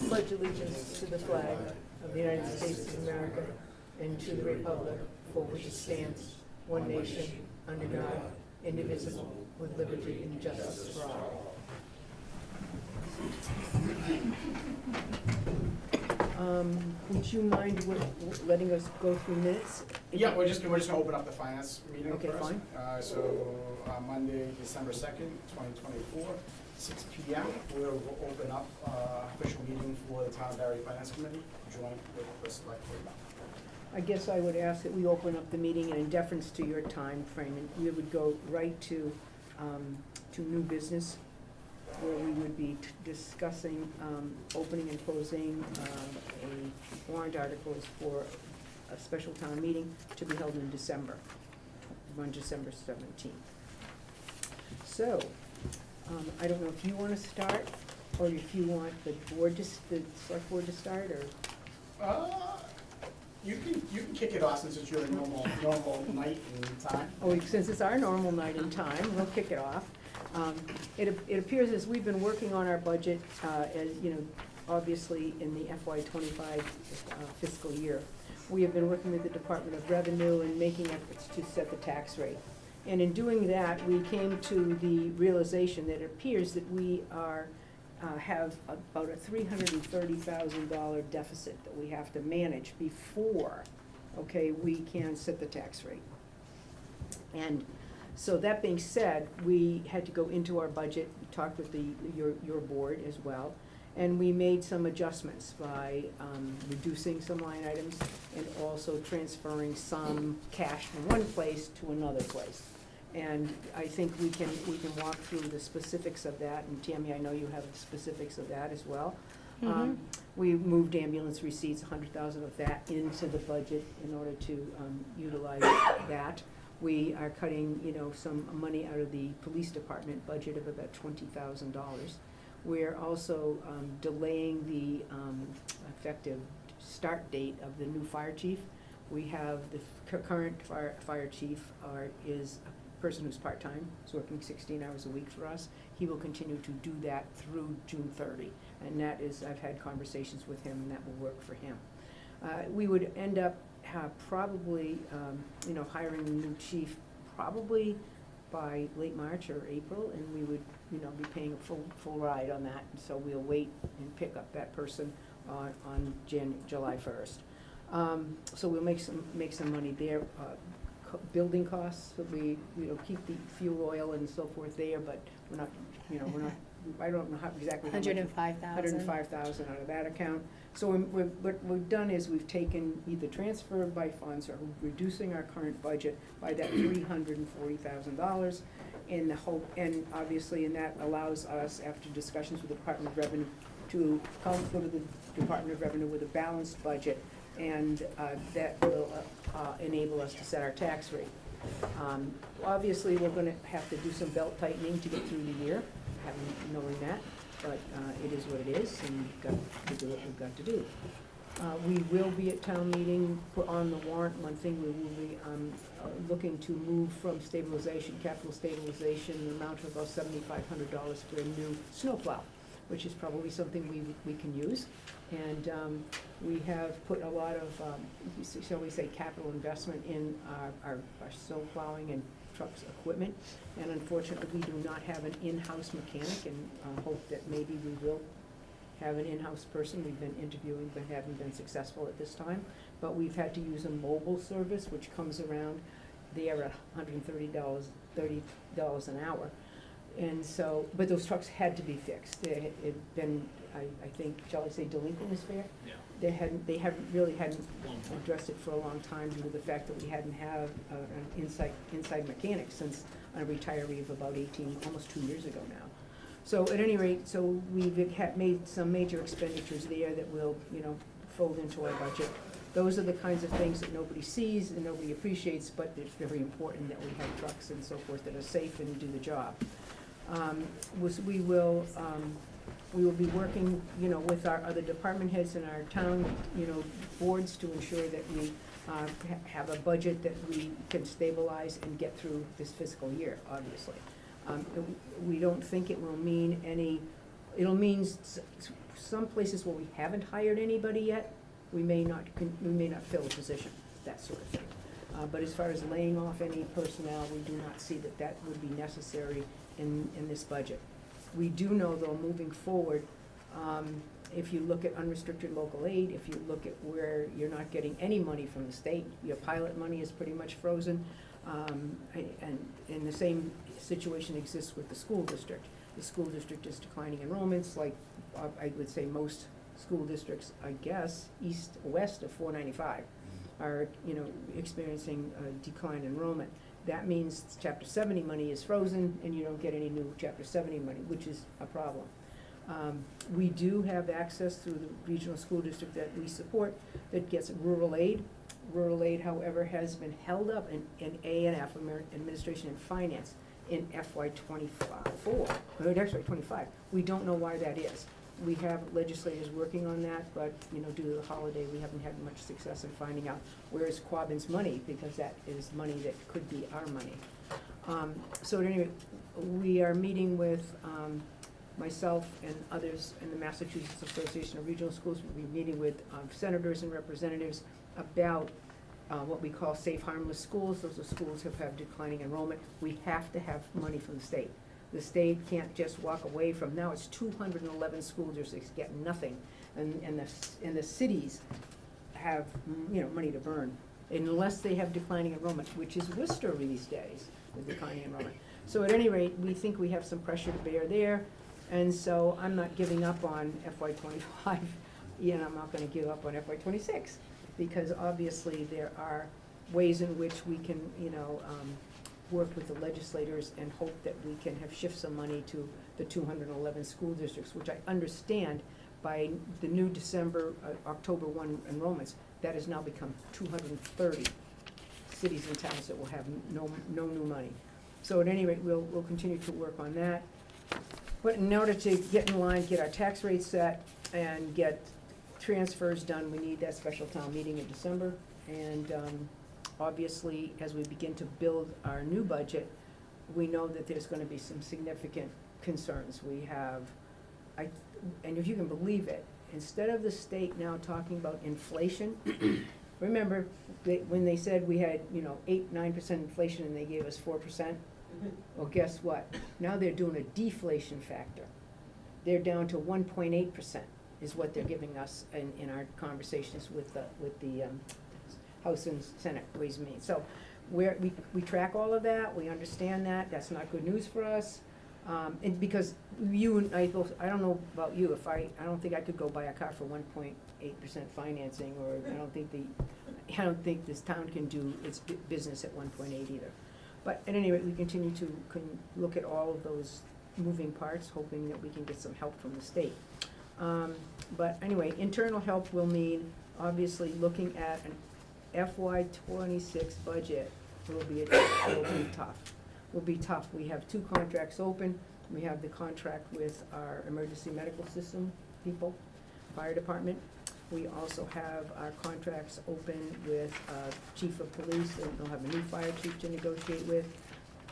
pledge allegiance to the flag of the United States of America and to the republic for which it stands, one nation, under God, indivisible, with liberty and justice for all. Would you mind letting us go through minutes? Yeah, we're just gonna open up the finance meeting Okay, first. fine. Monday, December 2nd, 2024, 6 p.m. We'll open up official meeting for the Town of Barre Finance Committee, joint with the Selectboard. I guess I would ask that we open up the meeting, and in deference to your time frame, and we would go right to new business, where we would be discussing opening and closing a warrant articles for a special town meeting to be held in December, on December 17th. So, I don't know if you want to start, or if you want the board, the select board to start, or? You can kick it off since it's your normal night and time. Oh, since it's our normal night and time, we'll kick it off. It appears as we've been working on our budget, as you know, obviously in the FY25 fiscal year, we have been working with the Department of Revenue and making efforts to set the tax rate. And in doing that, we came to the realization that it appears that we have about a $330,000 deficit that we have to manage before, we can set the tax rate. And so that being said, we had to go into our budget, we talked with your board as well, and we made some adjustments by reducing some line items and also transferring some cash from one place to another place. And I think we can walk through the specifics of that, and Tammy, I know you have the specifics of that as well. Mm-hmm. We moved ambulance receipts, 100,000 of that into the budget in order to utilize that. We are cutting, some money out of the police department budget of about $20,000. We're also delaying the effective start date of the new fire chief. We have the current fire chief is a person who's part-time, is working 16 hours a week for us. He will continue to do that through June 30, and that is, I've had conversations with him, and that will work for him. We would end up probably, hiring a new chief probably by late March or April, and we would, be paying a full ride on that. And so we'll wait and pick up that person on July 1st. So we'll make some money there. Building costs, so we, keep the fuel oil and so forth there, but we're not, I don't know how exactly. 105,000. 105,000 out of that account. So what we've done is we've taken either transfer by funds or reducing our current budget by that $340,000 in the hope, and obviously, and that allows us, after discussions with the Department of Revenue, to go to the Department of Revenue with a balanced budget, and that will enable us to set our tax rate. Obviously, we're going to have to do some belt tightening to get through the year, knowing that, but it is what it is, and we've got to do what we've got to do. We will be at town meeting, put on the warrant. One thing we will be looking to move from capital stabilization, an amount of about $7,500 for a new snowplow, which is probably something we can use. And we have put a lot of, shall we say, capital investment in our snow plowing and trucks equipment. And unfortunately, we do not have an in-house mechanic, and hope that maybe we will have an in-house person. We've been interviewing, but haven't been successful at this time. But we've had to use a mobile service, which comes around there at $130 an hour. And so, but those trucks had to be fixed. They had been, I think, shall I say, delinquent is fair? Yeah. They hadn't addressed it for a long time due to the fact that we hadn't had an inside mechanic since a retiree of about almost 2 years ago now. So at any rate, so we've made some major expenditures there that will, fold into our budget. Those are the kinds of things that nobody sees and nobody appreciates, but it's very important that we have trucks and so forth that are safe and do the job. We will be working, with our other department heads and our town, boards to ensure that we have a budget that we can stabilize and get through this fiscal year, obviously. We don't think it will mean it'll mean some places where we haven't hired anybody yet, we may not fill a position, that sort of thing. But as far as laying off any personnel, we do not see that that would be necessary in this budget. We do know, though, moving forward, if you look at unrestricted local aid, if you look at where you're not getting any money from the state, your pilot money is pretty much frozen, and the same situation exists with the school district. The school district is declining enrollments, like I would say most school districts, I guess, west of 495 are, experiencing a decline in enrollment. That means Chapter 70 money is frozen and you don't get any new Chapter 70 money, which is a problem. We do have access through the regional school district that we support that gets rural aid. Rural aid, however, has been held up in A&F, Administration and Finance, in FY '25. We don't know why that is. We have legislators working on that, but, due to the holiday, we haven't had much success in finding out where is Quabbin's money, because that is money that could be our money. So at any rate, we are meeting with myself and others in the Massachusetts Association of Regional Schools. We'll be meeting with senators and representatives about what we call safe, harmless schools. Those are schools that have declining enrollment. We have to have money from the state. The state can't just walk away from, now it's 211 school districts get nothing, and the cities have, money to burn, unless they have declining enrollment, which is Worcester these days, with declining enrollment. So at any rate, we think we have some pressure to bear there, and so I'm not giving up on FY '25, I'm not gonna give up on FY '26, because obviously there are ways in which we can, work with the legislators and hope that we can shift some money to the 211 school districts, which I understand by the new October 1 enrollments, that has now become 230 cities and towns that will have no new money. So at any rate, we'll continue to work on that. But in order to get in line, get our tax rates set, and get transfers done, we need that special town meeting in December. And obviously, as we begin to build our new budget, we know that there's gonna be some significant concerns. We have, and if you can believe it, instead of the state now talking about inflation, remember, when they said we had, 8-9% inflation and they gave us 4%? Well, guess what? Now they're doing a deflation factor. They're down to 1.8% is what they're giving us in our conversations with the House and Senate Ways and Means. So we track all of that, we understand that, that's not good news for us. And because you and I both, I don't know about you, I don't think I could go buy a car for 1.8% financing, or I don't think this town can do its business at 1.8 either. But at any rate, we continue to look at all of those moving parts, hoping that we can get some help from the state. But anyway, internal help will mean, obviously, looking at an FY '26 budget will be tough. Will be tough. We have 2 contracts open. We have the contract with our emergency medical system people, fire department. We also have our contracts open with chief of police, and we'll have a new fire chief to negotiate with.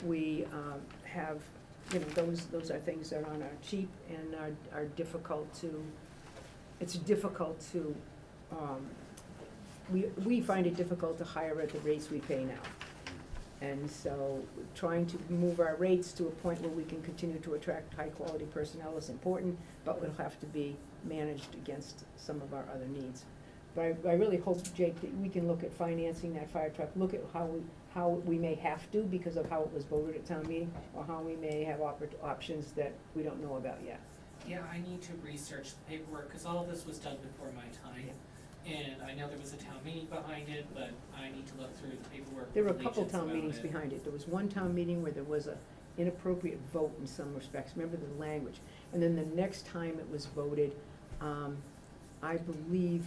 We have, those are things that are on our cheap and are difficult to, it's difficult to, we find it difficult to hire at the rates we pay now. And so trying to move our rates to a point where we can continue to attract high-quality personnel is important, but will have to be managed against some of our other needs. But I really hope, Jake, that we can look at financing that fire truck, look at how we may have to because of how it was voted at town meeting, or how we may have options that we don't know about yet. Yeah, I need to research the paperwork, because all of this was done before my time. And I know there was a town meeting behind it, but I need to look through the paperwork. There were a couple town meetings behind it. There was one town meeting where there was an inappropriate vote in some respects, remember the language. And then the next time it was voted, I believe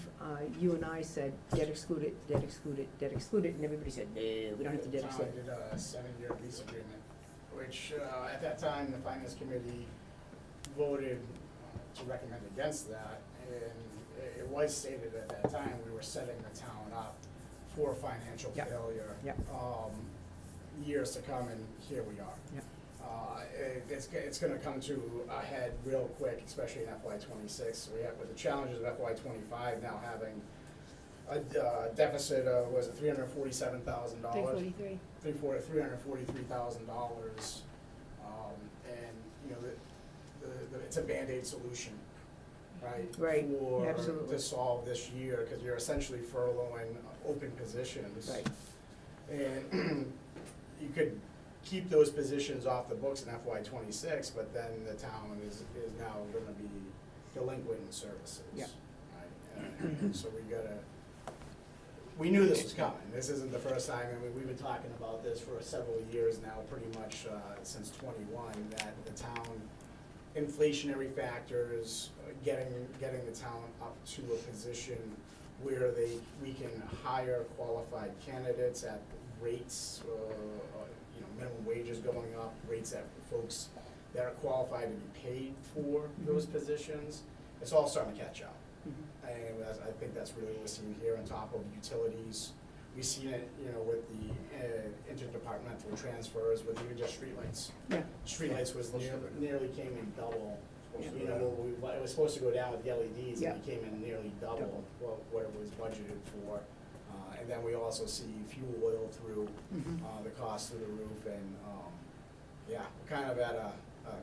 you and I said debt excluded, debt excluded, debt excluded, and everybody said, no, we don't have to debt exclude. I did a 7-year lease agreement, which at that time, the Finance Committee voted to recommend against that, and it was stated at that time we were setting the town up for financial failure. Years to come, and here we are. It's gonna come to a head real quick, especially in FY '26. We have, with the challenges of FY '25 now having a deficit of, was it $347,000? $343,000. And, you know, it's a Band-Aid solution, right? Right, For, absolutely. to solve this year, because you're essentially furloughing open positions. Right. And you could keep those positions off the books in FY '26, but then the town is now gonna be delinquent in services. Yeah. Right? And so we knew this was coming. This isn't the first time, I mean, we've been talking about this for several years now, pretty much since '21, that the town, inflationary factors, getting the town up to a position where we can hire qualified candidates at rates, you know, minimum wages going up, rates that folks that are qualified to be paid for those positions. It's all starting to catch up. And I think that's really what we're seeing here, on top of utilities. We've seen it, you know, with the interdepartmental transfers, with even just streetlights. Yeah. Streetlights was nearly came in double. Yeah. You know, it was supposed to go down with the LEDs, Yeah. and it came in nearly double what it was budgeted for. And then we also see fuel oil through, the cost through the roof, and, yeah, we're kind of at a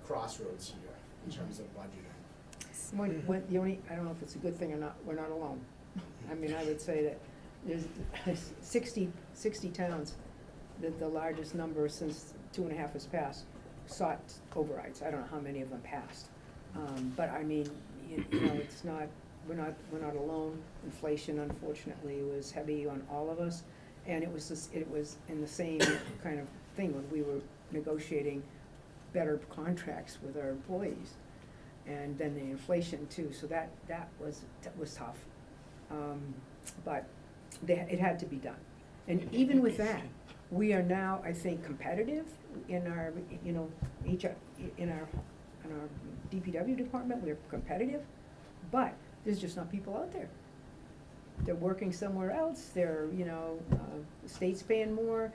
crossroads here in terms of budgeting. When the only, I don't know if it's a good thing or not, we're not alone. I mean, I would say that there's 60 towns, the largest number since 2.5 has passed, sought overrides. I don't know how many of them passed. But I mean, you know, it's not, we're not alone. Inflation, unfortunately, was heavy on all of us. And it was in the same kind of thing when we were negotiating better contracts with our employees. And then the inflation too, so that was tough. But it had to be done. And even with that, we are now, I think, competitive in our, you know, in our DPW department, we're competitive, but there's just not people out there. They're working somewhere else, they're, you know, the state's paying more,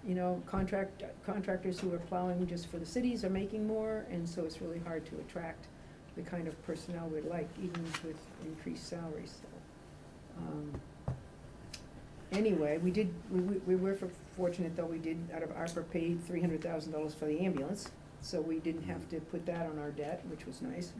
you know, contractors who are plowing just for the cities are making more, and so it's really hard to attract the kind of personnel we'd like, even with increased salaries, so. Anyway, we were fortunate, though, we did, out of ARPA, paid $300,000 for the ambulance, so we didn't have to put that on our debt, which was nice.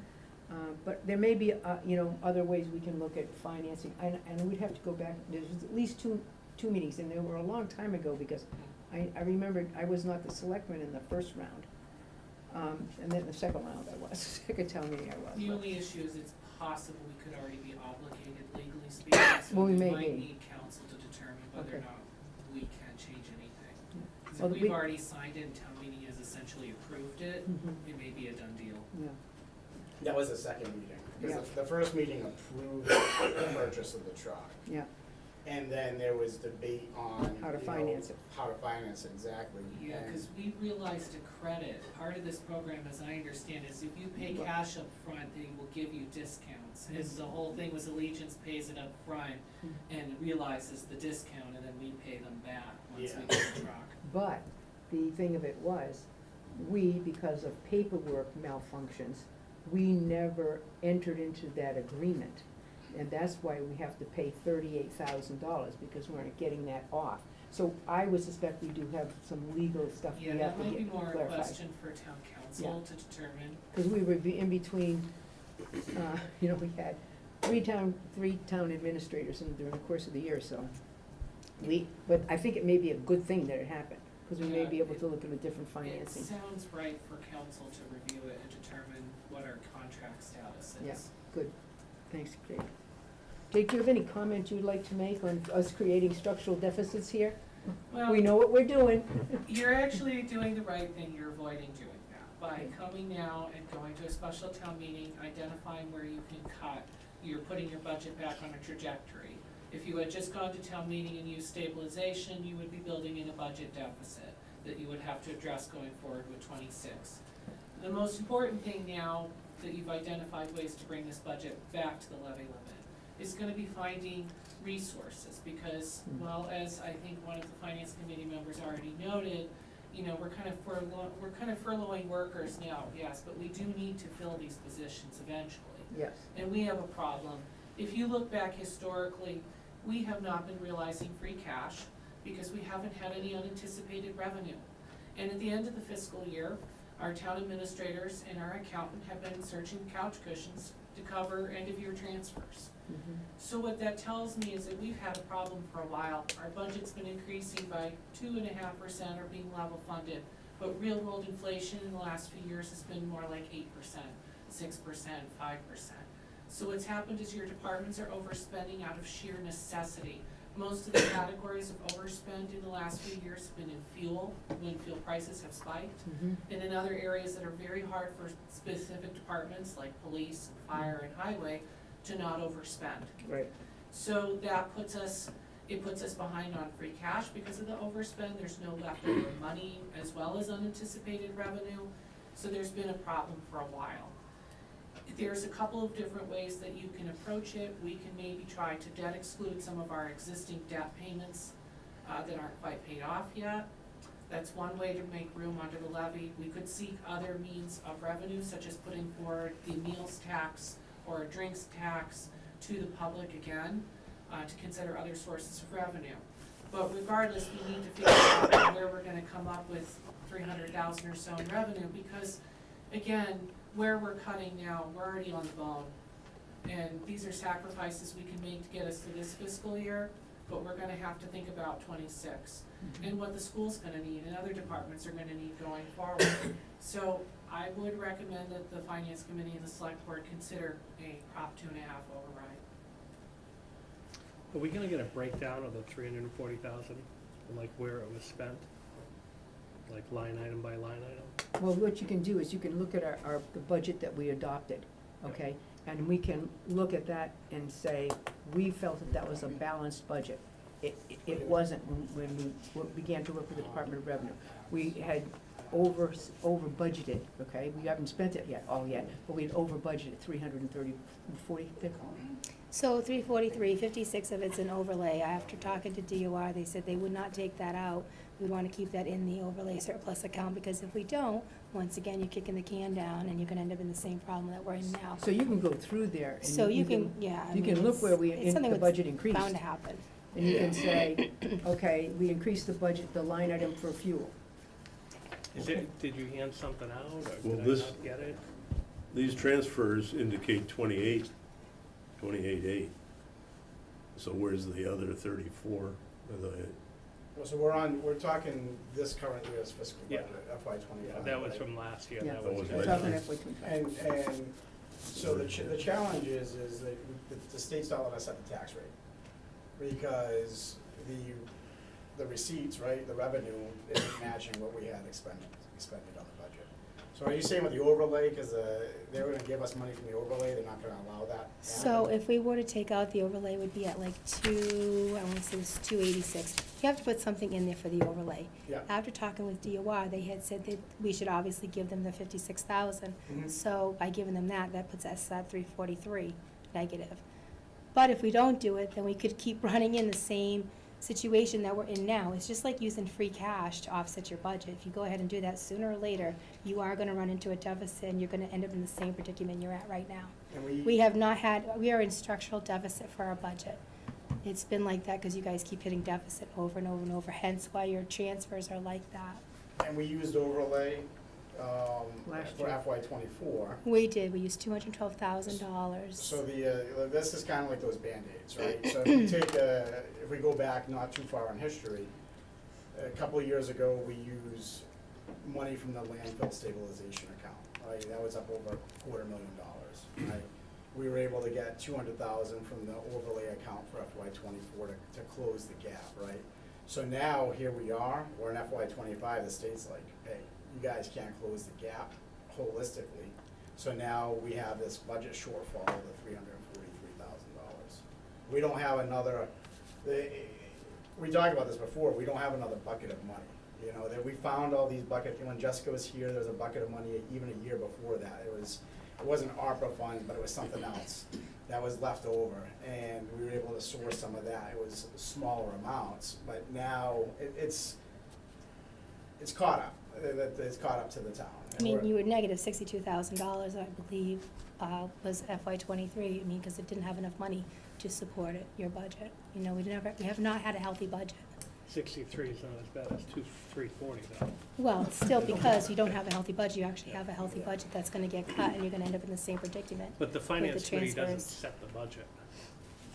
But there may be, you know, other ways we can look at financing, and we'd have to go back, there's at least two meetings, and they were a long time ago, because I remembered I was not the selectman in the first round. And then the second round I was, second town meeting I was. The only issue is it's possible we could already be obligated legally speaking, so Well, we may might be. need council to determine whether or Okay. not we can change anything. Because Well, if we've already signed it and town meeting has essentially approved it, it may be a done deal. Yeah, That was the second meeting, because Yeah. the first meeting approved the purchase of the truck. yeah, And then there was debate on. How to you know, finance it. How to finance it, exactly. Yeah, And- because we realized a credit, part of this program, as I understand, is if you pay cash up front, they will give you discounts. And the whole thing was Allegiance pays it up front and realizes the discount, and then we pay them back once we Yeah. get the truck. but the thing of it was, because of paperwork malfunctions, we never entered into that agreement. And that's why we have to pay $38,000, because we aren't getting that off. So I would suspect we do have some legal stuff we Yeah, have that to might be get more a clarified. question for town council to determine. Because we were in between, you know, we had three town administrators during the course of the year, so. But I think it may be a good thing that it happened, because we may Yeah, be able to look at a different financing. It sounds right for council to review it and determine what our contract status is. Yeah, good. Thanks, Jake. Jake, do you have any comment you'd like to make on us creating structural deficits here? Well, We know what we're doing. you're actually doing the right thing, you're avoiding doing that. By coming now and going to a special town meeting, identifying where you can cut, you're putting your budget back on a trajectory. If you had just gone to town meeting and used stabilization, you would be building in a budget deficit that you would have to address going forward with '26. The most important thing now that you've identified ways to bring this budget back to the levy limit is gonna be finding resources, because, well, as I think one of the finance committee members already noted, you know, we're kind of furloughing workers now, yes, but we do need to fill these positions eventually. Yes. And we have a problem. If you look back historically, we have not been realizing free cash because we haven't had any unanticipated revenue. And at the end of the fiscal year, our town administrators and our accountant have been searching couch cushions to cover end-of-year transfers. Mhm. So what that tells me is that we've had a problem for a while. Our budget's been increasing by 2.5% or being level funded, but real world inflation in the last few years has been more like 8%, 6%, 5%. So what's happened is your departments are overspending out of sheer necessity. Most of the categories of overspend in the last few years have been in fuel, when fuel prices have spiked, Mhm. and in other areas that are very hard for specific departments like police, fire, and highway to not overspend. Right. So that puts us behind on free cash because of the overspend. There's no leftover money as well as unanticipated revenue. So there's been a problem for a while. There's a couple of different ways that you can approach it. We can maybe try to debt exclude some of our existing debt payments that aren't quite paid off yet. That's one way to make room under the levy. We could seek other means of revenue, such as putting forward the meals tax or a drinks tax to the public again, to consider other sources of revenue. But regardless, we need to figure out where we're gonna come up with 300,000 or so in revenue, because again, where we're cutting now, we're already on the bone. And these are sacrifices we can make to get us through this fiscal year, but we're gonna have to think about 26 and what the school's gonna need and other departments are gonna need going forward. So I would recommend that the finance committee and the select board consider a Prop 2.5 override. Are we gonna get a breakdown of the 340,000, like where it was spent? Like line item by line item? Well, what you can do is you can look at the budget that we adopted, okay? And we can look at that and say, we felt that that was a balanced budget. It wasn't when we began to work with the Department of Revenue. We had over budgeted, okay? We haven't spent it yet, all yet, but we had over budgeted 40. So 343, 56 of it's an overlay. After talking to DOR, they said they would not take that out. We want to keep that in the overlay surplus account, because if we don't, once again, you're kicking the can down and you're gonna end up in the same problem that we're in now. So you can go through there and So you can, yeah. I you mean, can look it's- where it's something the that's budget increased. bound to happen. And you can say, okay, we increased the budget, the line item for fuel. Did you hand something out, or Well, did I this- not get it? These transfers indicate 28.8. So where's the other 34? So we're talking this current year's fiscal Yeah. budget, FY 25. That was right? from last year, Yeah, that That was. was we're right. talking FY 25. And so the challenge is that the state's not letting us set the tax rate. Because the receipts, right, the revenue isn't matching what we had expended on the budget. So are you saying with the overlay, because they're gonna give us money from the overlay, they're not gonna allow that? So if we were to take out the overlay, would be at like I want to say it's 286. You have to put something in there for the overlay. Yeah. After talking with DOR, they had said that we should obviously give them the 56,000. Mhm. So by giving them that, that puts us at 343 negative. But if we don't do it, then we could keep running in the same situation that we're in now. It's just like using free cash to offset your budget. If you go ahead and do that, sooner or later, you are gonna run into a deficit and you're gonna end up in the same predicament you're at right now. And We are in structural deficit for our budget. It's been like that because you guys keep hitting deficit over and over and over, hence why your transfers are like that. And we used overlay, Last for year. FY 24. We used $212,000. So this is kind of like those Band-Aids, right? So if we go back not too far in history, a couple of years ago, we used money from the landfill stabilization account, right? That was up over $250,000, right? We were able to get $200,000 from the overlay account for FY 24 to close the gap, right? So now, here we are, we're in FY 25, the state's like, hey, you guys can't close the gap holistically. So now we have this budget shortfall of $343,000. We don't have another, we talked about this before, we don't have another bucket of money. You know, that we found all these buckets, when Jessica was here, there was a bucket of money even a year before that. It wasn't ARPA funds, but it was something else that was left over, and we were able to source some of that. It was smaller amounts, but now it's it's caught up, it's caught up to the town. I And mean, we're- you were negative $62,000, I believe, was FY '23, I mean, because it didn't have enough money to support it, your budget. You know, we have not had a healthy budget. 63 is not as bad as 340 though. Well, still, because you don't have a healthy budget, you actually have a healthy budget that's gonna get cut, and you're gonna end up in the same predicament. But the finance committee doesn't transfers. set the budget.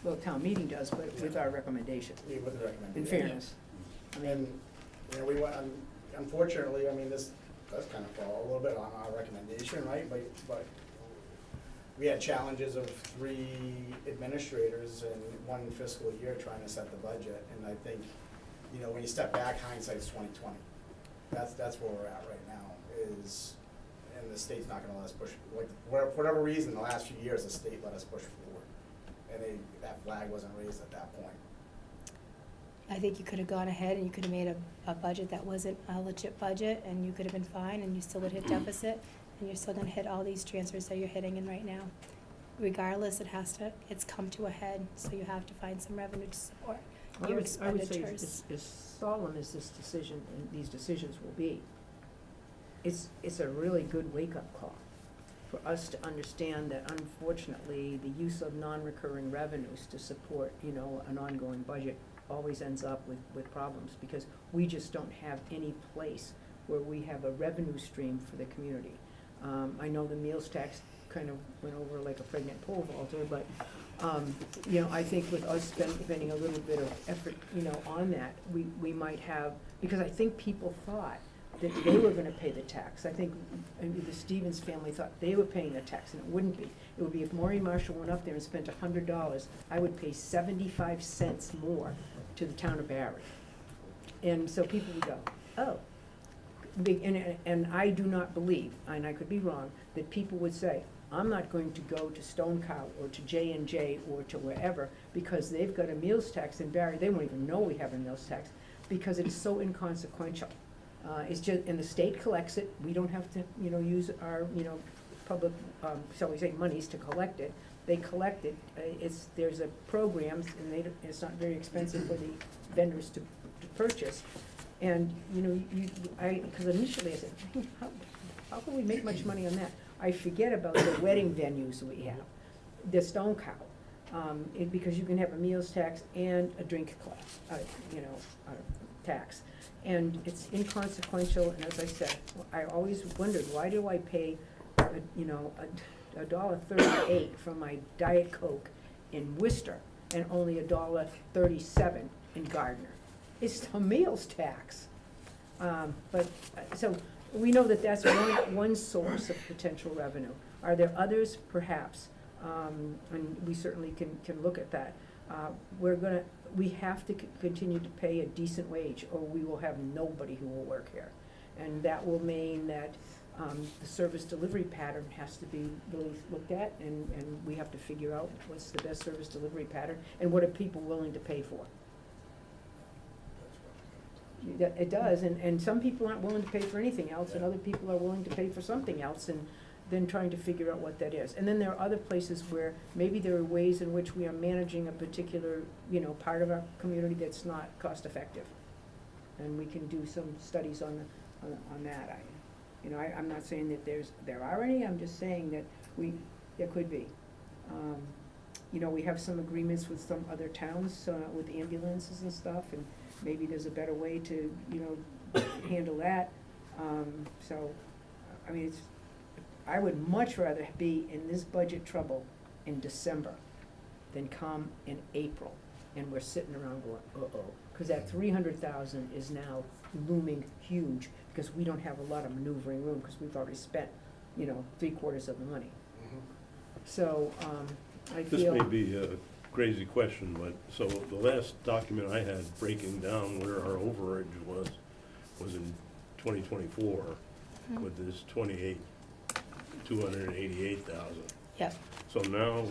Well, town meeting does, but with our recommendation, Yeah, with the recommendation. in fairness. I mean, And, you know, we went, unfortunately, I mean, this does kind of fall a little bit on our recommendation, right? But we had challenges of 3 administrators in 1 fiscal year trying to set the budget. And I think, you know, when you step back, hindsight's 20/20. That's where we're at right now is, and the state's not gonna let us push, like, for whatever reason, the last few years, the state let us push forward. And that flag wasn't raised at that point. I think you could have gone ahead and you could have made a budget that wasn't a legit budget, and you could have been fine, and you still would hit deficit, and you're still gonna hit all these transfers that you're hitting in right now. Regardless, it's come to a head, so you have to find some revenue to support your I would say expenditures. as solemn as this decision and these decisions will be, it's a really good wake-up call for us to understand that unfortunately, the use of non-recurring revenues to support, you know, an ongoing budget always ends up with problems, because we just don't have any place where we have a revenue stream for the community. I know the meals tax kind of went over like a pregnant pole vaulter, but, you know, I think with us spending a little bit of effort, you know, on that, we might have, because I think people thought that they were gonna pay the tax. I think the Stevens family thought they were paying the tax, and it wouldn't be. It would be if Maureen Marshall went up there and spent $100, I would pay 75 cents more to the town of Barre. And so people would go, oh. And I do not believe, and I could be wrong, that people would say, I'm not going to go to Stone Cow or to J&J or to wherever, because they've got a meals tax in Barre. They won't even know we have a meals tax, because it's so inconsequential. It's just, and the state collects it, we don't have to, you know, use our, you know, public, shall we say, monies to collect it. They collect it, there's a program, and it's not very expensive for the vendors to purchase. And, you know, because initially I said, hey, how can we make much money on that? I forget about the wedding venues we have, the Stone Cow, because you can have a meals tax and a drink class, you know, tax. And it's inconsequential, and as I said, I always wondered, why do I pay, you know, $1.38 for my Diet Coke in Worcester and only $1.37 in Gardner? It's a meals tax. So we know that that's one source of potential revenue. Are there others? Perhaps, and we certainly can look at that. We have to continue to pay a decent wage, or we will have nobody who will work here. And that will mean that the service delivery pattern has to be really looked at, and we have to figure out what's the best service delivery pattern, and what are people willing to pay for. It does, and some people aren't willing to pay for anything else, and other people are willing to pay for something else, and then trying to figure out what that is. And then there are other places where maybe there are ways in which we are managing a particular, you know, part of our community that's not cost effective. And we can do some studies on that. I'm not saying that there are any, I'm just saying that there could be. You know, we have some agreements with some other towns, with ambulances and stuff, and maybe there's a better way to, you know, handle that. So, I mean, I would much rather be in this budget trouble in December than come in April, and we're sitting around going, uh-oh, because that 300,000 is now looming huge, because we don't have a lot of maneuvering room, because we've already spent, you know, 3/4 of the money. So, I feel. This may be a crazy question, but, so the last document I had breaking down where our overage was in 2024 with this 288,000. Yep. So now,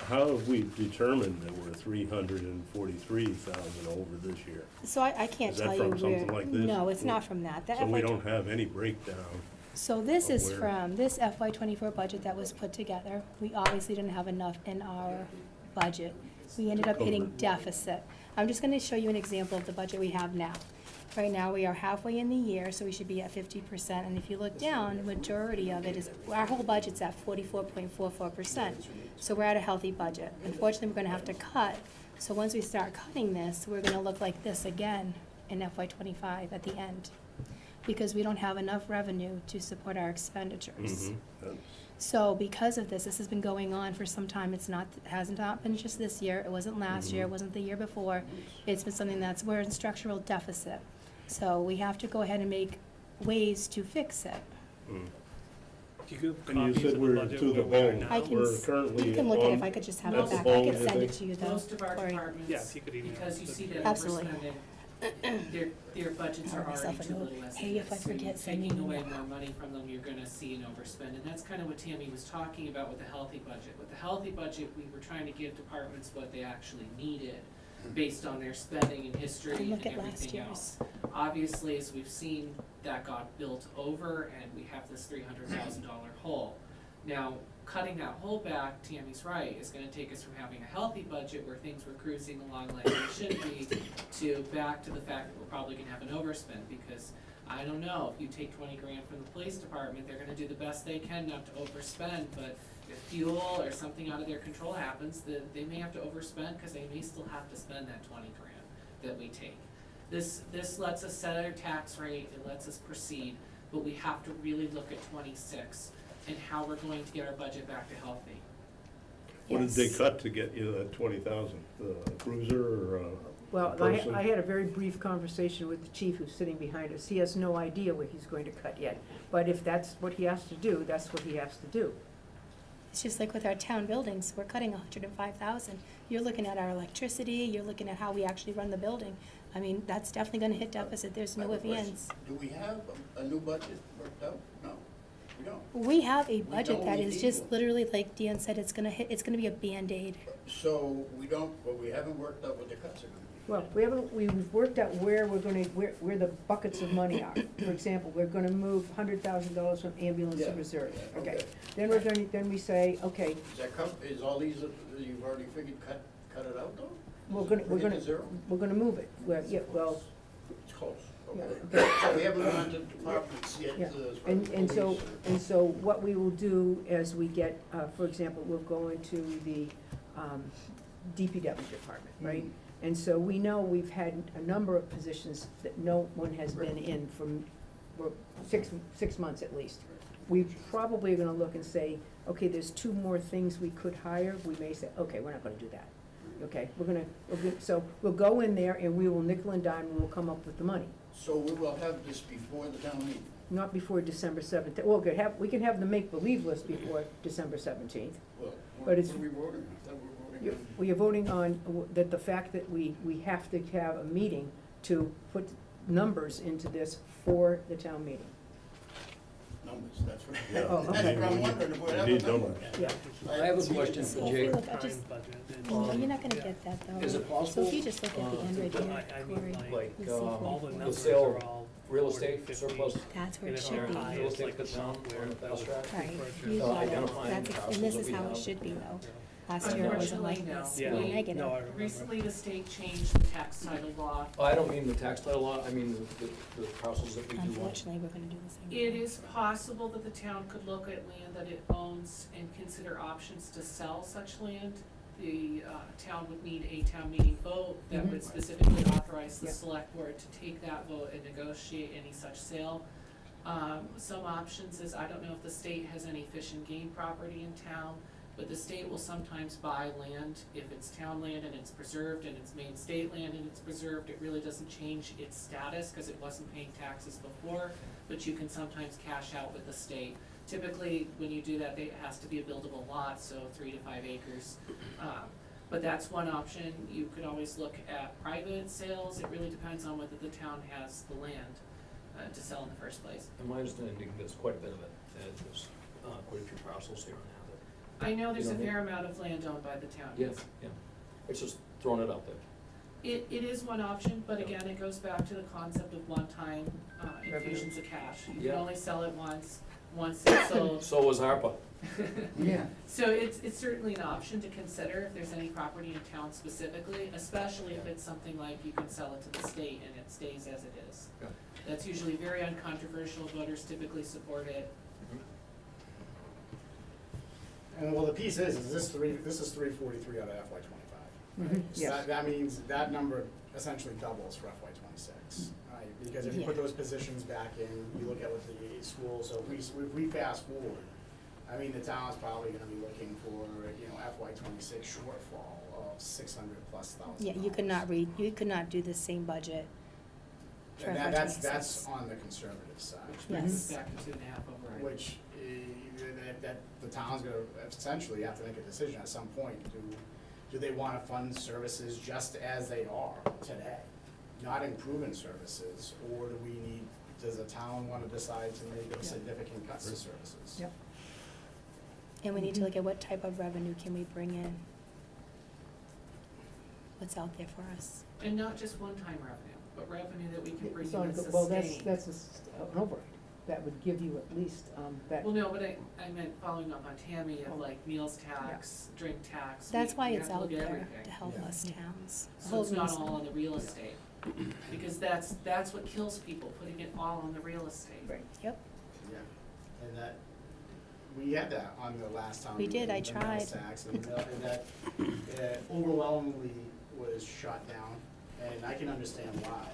how have we determined that we're 343,000 over this year? So I can't Is that tell you from where. something like this? No, it's not from that. The So we FY don't have any breakdown. So this of is where- from this FY '24 budget that was put together. We obviously didn't have enough in our budget. We ended up hitting Cover. deficit. I'm just gonna show you an example of the budget we have now. Right now, we are halfway in the year, so we should be at 50%, and if you look down, majority of it is, our whole budget's at 44.44%, so we're at a healthy budget. Unfortunately, we're gonna have to cut, so once we start cutting this, we're gonna look like this again in FY '25 at the end, because we don't have enough revenue to support our expenditures. That's- So because of this has been going on for some time. It hasn't been just this year. It wasn't last year. It wasn't the year before. It's been something we're in structural deficit. So we have to go ahead and make ways to fix it. mm. Do you have And you copies said of we're the budget to the where we are bone. now? I can We're s- currently You can look at it if on- I could just have at it the back. I bone, could you send it think? to you though. Most of our Cory. departments, Yes, you could email because you it. see that Absolutely. overspending, their budgets are Pour myself already a too note. little as Hey, it if I is. So forget, you're send me taking an away email. more money from them, you're gonna see an overspend, and that's kind of what Tammy was talking about with the healthy budget. With the healthy budget, we were trying to give departments what they actually needed, based on their spending and history And and look at last everything year's. else. Obviously, as we've seen, that got built over, and we have this $300,000 hole. Now, cutting that hole back, Tammy's right, is gonna take us from having a healthy budget where things were cruising along like they should be, to back to the fact that we're probably gonna have an overspend, because I don't know, if you take 20 grand from the police department, they're gonna do the best they can not to overspend, but if fuel or something out of their control happens, then they may have to overspend, cause they may still have to spend that 20 grand that we take. This lets us set our tax rate, it lets us proceed, but we have to really look at 26 and how we're going to get our budget back to healthy. What did they Yes. cut to get you that 20,000? The cruiser or a Well, person? I had a very brief conversation with the chief who's sitting behind us. He has no idea what he's going to cut yet. But if that's what he has to do, that's what he has to do. It's just like with our town buildings, we're cutting 105,000. You're looking at our electricity, you're looking at how we actually run the building. I mean, that's definitely gonna hit deficit, there's no I have ifs, a question. ands. Do we have a new budget worked out? No, we don't. We have a budget don't that need is just one. literally, like Deanne said, it's gonna be a Band-Aid. So we don't, but we haven't worked out what the cuts are gonna be. Well, we've worked out where where the buckets of money are. For example, we're gonna move $100,000 from ambulance to Yeah, reserve, yeah, okay? okay. Then we say, okay, Is that is all these, you've already figured cut it out though? we're Bring it to zero? gonna move it. Well, It's close, yeah, okay. okay. So we haven't gone to departments yet. Yeah, for and so, police or- and so what we will do as we get, for example, we'll go into the DPW department, right? And so we know we've had a number of positions that no one has been in for 6 months at least. We probably are gonna look and say, okay, there's 2 more things we could hire. We may say, okay, we're not gonna do that. Okay, so we'll go in there and we will nickel and dime and we'll come up with the money. So we will have this before the town meeting? Not before December 17th. Well, we can have the make-believe list before December 17th. Well, But it's- what are we voting on? I thought we were voting on. We are voting on that the fact that we have to have a meeting to put numbers into this for the town meeting. Numbers, that's what, Yeah. Oh, that's okay. what I'm wondering, if we You have need a number. numbers. Yeah. I have a question So for if we Jake. look at Time just, budget. no, you're not gonna get that though. Is it possible, So if you just look at the end right uh, here, I mean, Cory, like, you see All the 44. numbers sale are all real 40, estate 50, surplus? That's where and it if should they're be. high, Real it's estate like the for town software on the that fast was track? Right, purchased. you So got it. identifying That's, parcels and this that is we how it have. should be though. Yeah. Last year it wasn't like Unfortunately, this, no. we were We- negative. No, I remember. Recently, the state changed the tax title law. Oh, I don't mean the tax title law, I mean the parcels that we do want. Unfortunately, we're gonna do the same. It thing. is possible that the town could look at land that it owns and consider options to sell such land. The town would need a town meeting vote that would specifically authorize the Yeah. select board to take that vote and negotiate any such sale. Some options is, I don't know if the state has any fish and game property in town, but the state will sometimes buy land if it's town land and it's preserved and it's main state land and it's preserved. It really doesn't change its status because it wasn't paying taxes before, but you can sometimes cash out with the state. Typically, when you do that, it has to be a buildable lot, so 3 to 5 acres. But that's one option. You could always look at private sales. It really depends on whether the town has the land to sell in the first place. And my understanding, there's quite a bit of it, there's quite a few parcels here and there. I know there's a You know, fair amount of land owned by the town. Yes, yeah, it's just throwing it out there. It is one option, but again, it goes back to the concept of one-time infusions of cash. You can Yeah. only sell it once it's sold. So was ARPA, Yeah. So it's certainly an option to consider if there's any property in town specifically, especially if it's something like you can sell it to the state and it stays as it is. Yeah. That's usually very uncontroversial, voters typically support it. And well, the piece is this is 343 out of FY '25. Mhm, So yes. that means that number essentially doubles for FY '26, right? Because if you put Yeah. those positions back in, you look at what the schools, so if we fast forward, I mean, the town's probably gonna be looking for, FY '26 shortfall of $600,000+. Yeah, you could not do the same budget for And FY that's 26. on the conservative side. Which brings us Yes. back to 2.5 over. Which, that the town's gonna essentially have to make a decision at some point. Do they wanna fund services just as they are today? Not improving services, or does the town wanna decide to make significant cuts to services? Yep. And we need to look at what type of revenue can we bring in? What's out there for us? And not just one-time revenue, but revenue that we can bring in So, and well, sustain. that's an override. That would give you at least, that. Well, no, but I meant following up on Tammy of Oh. like meals tax, drink tax. That's We- why we it's have to out look at there everything. to help Yeah. us towns. The So whole it's not reason. all on the real estate, because that's what kills people, putting it all on the real estate. Right. Yep, Yeah, and that, we had that on the last time. We did, I the meals tried. tax, and that overwhelmingly was shot down, and I can understand why,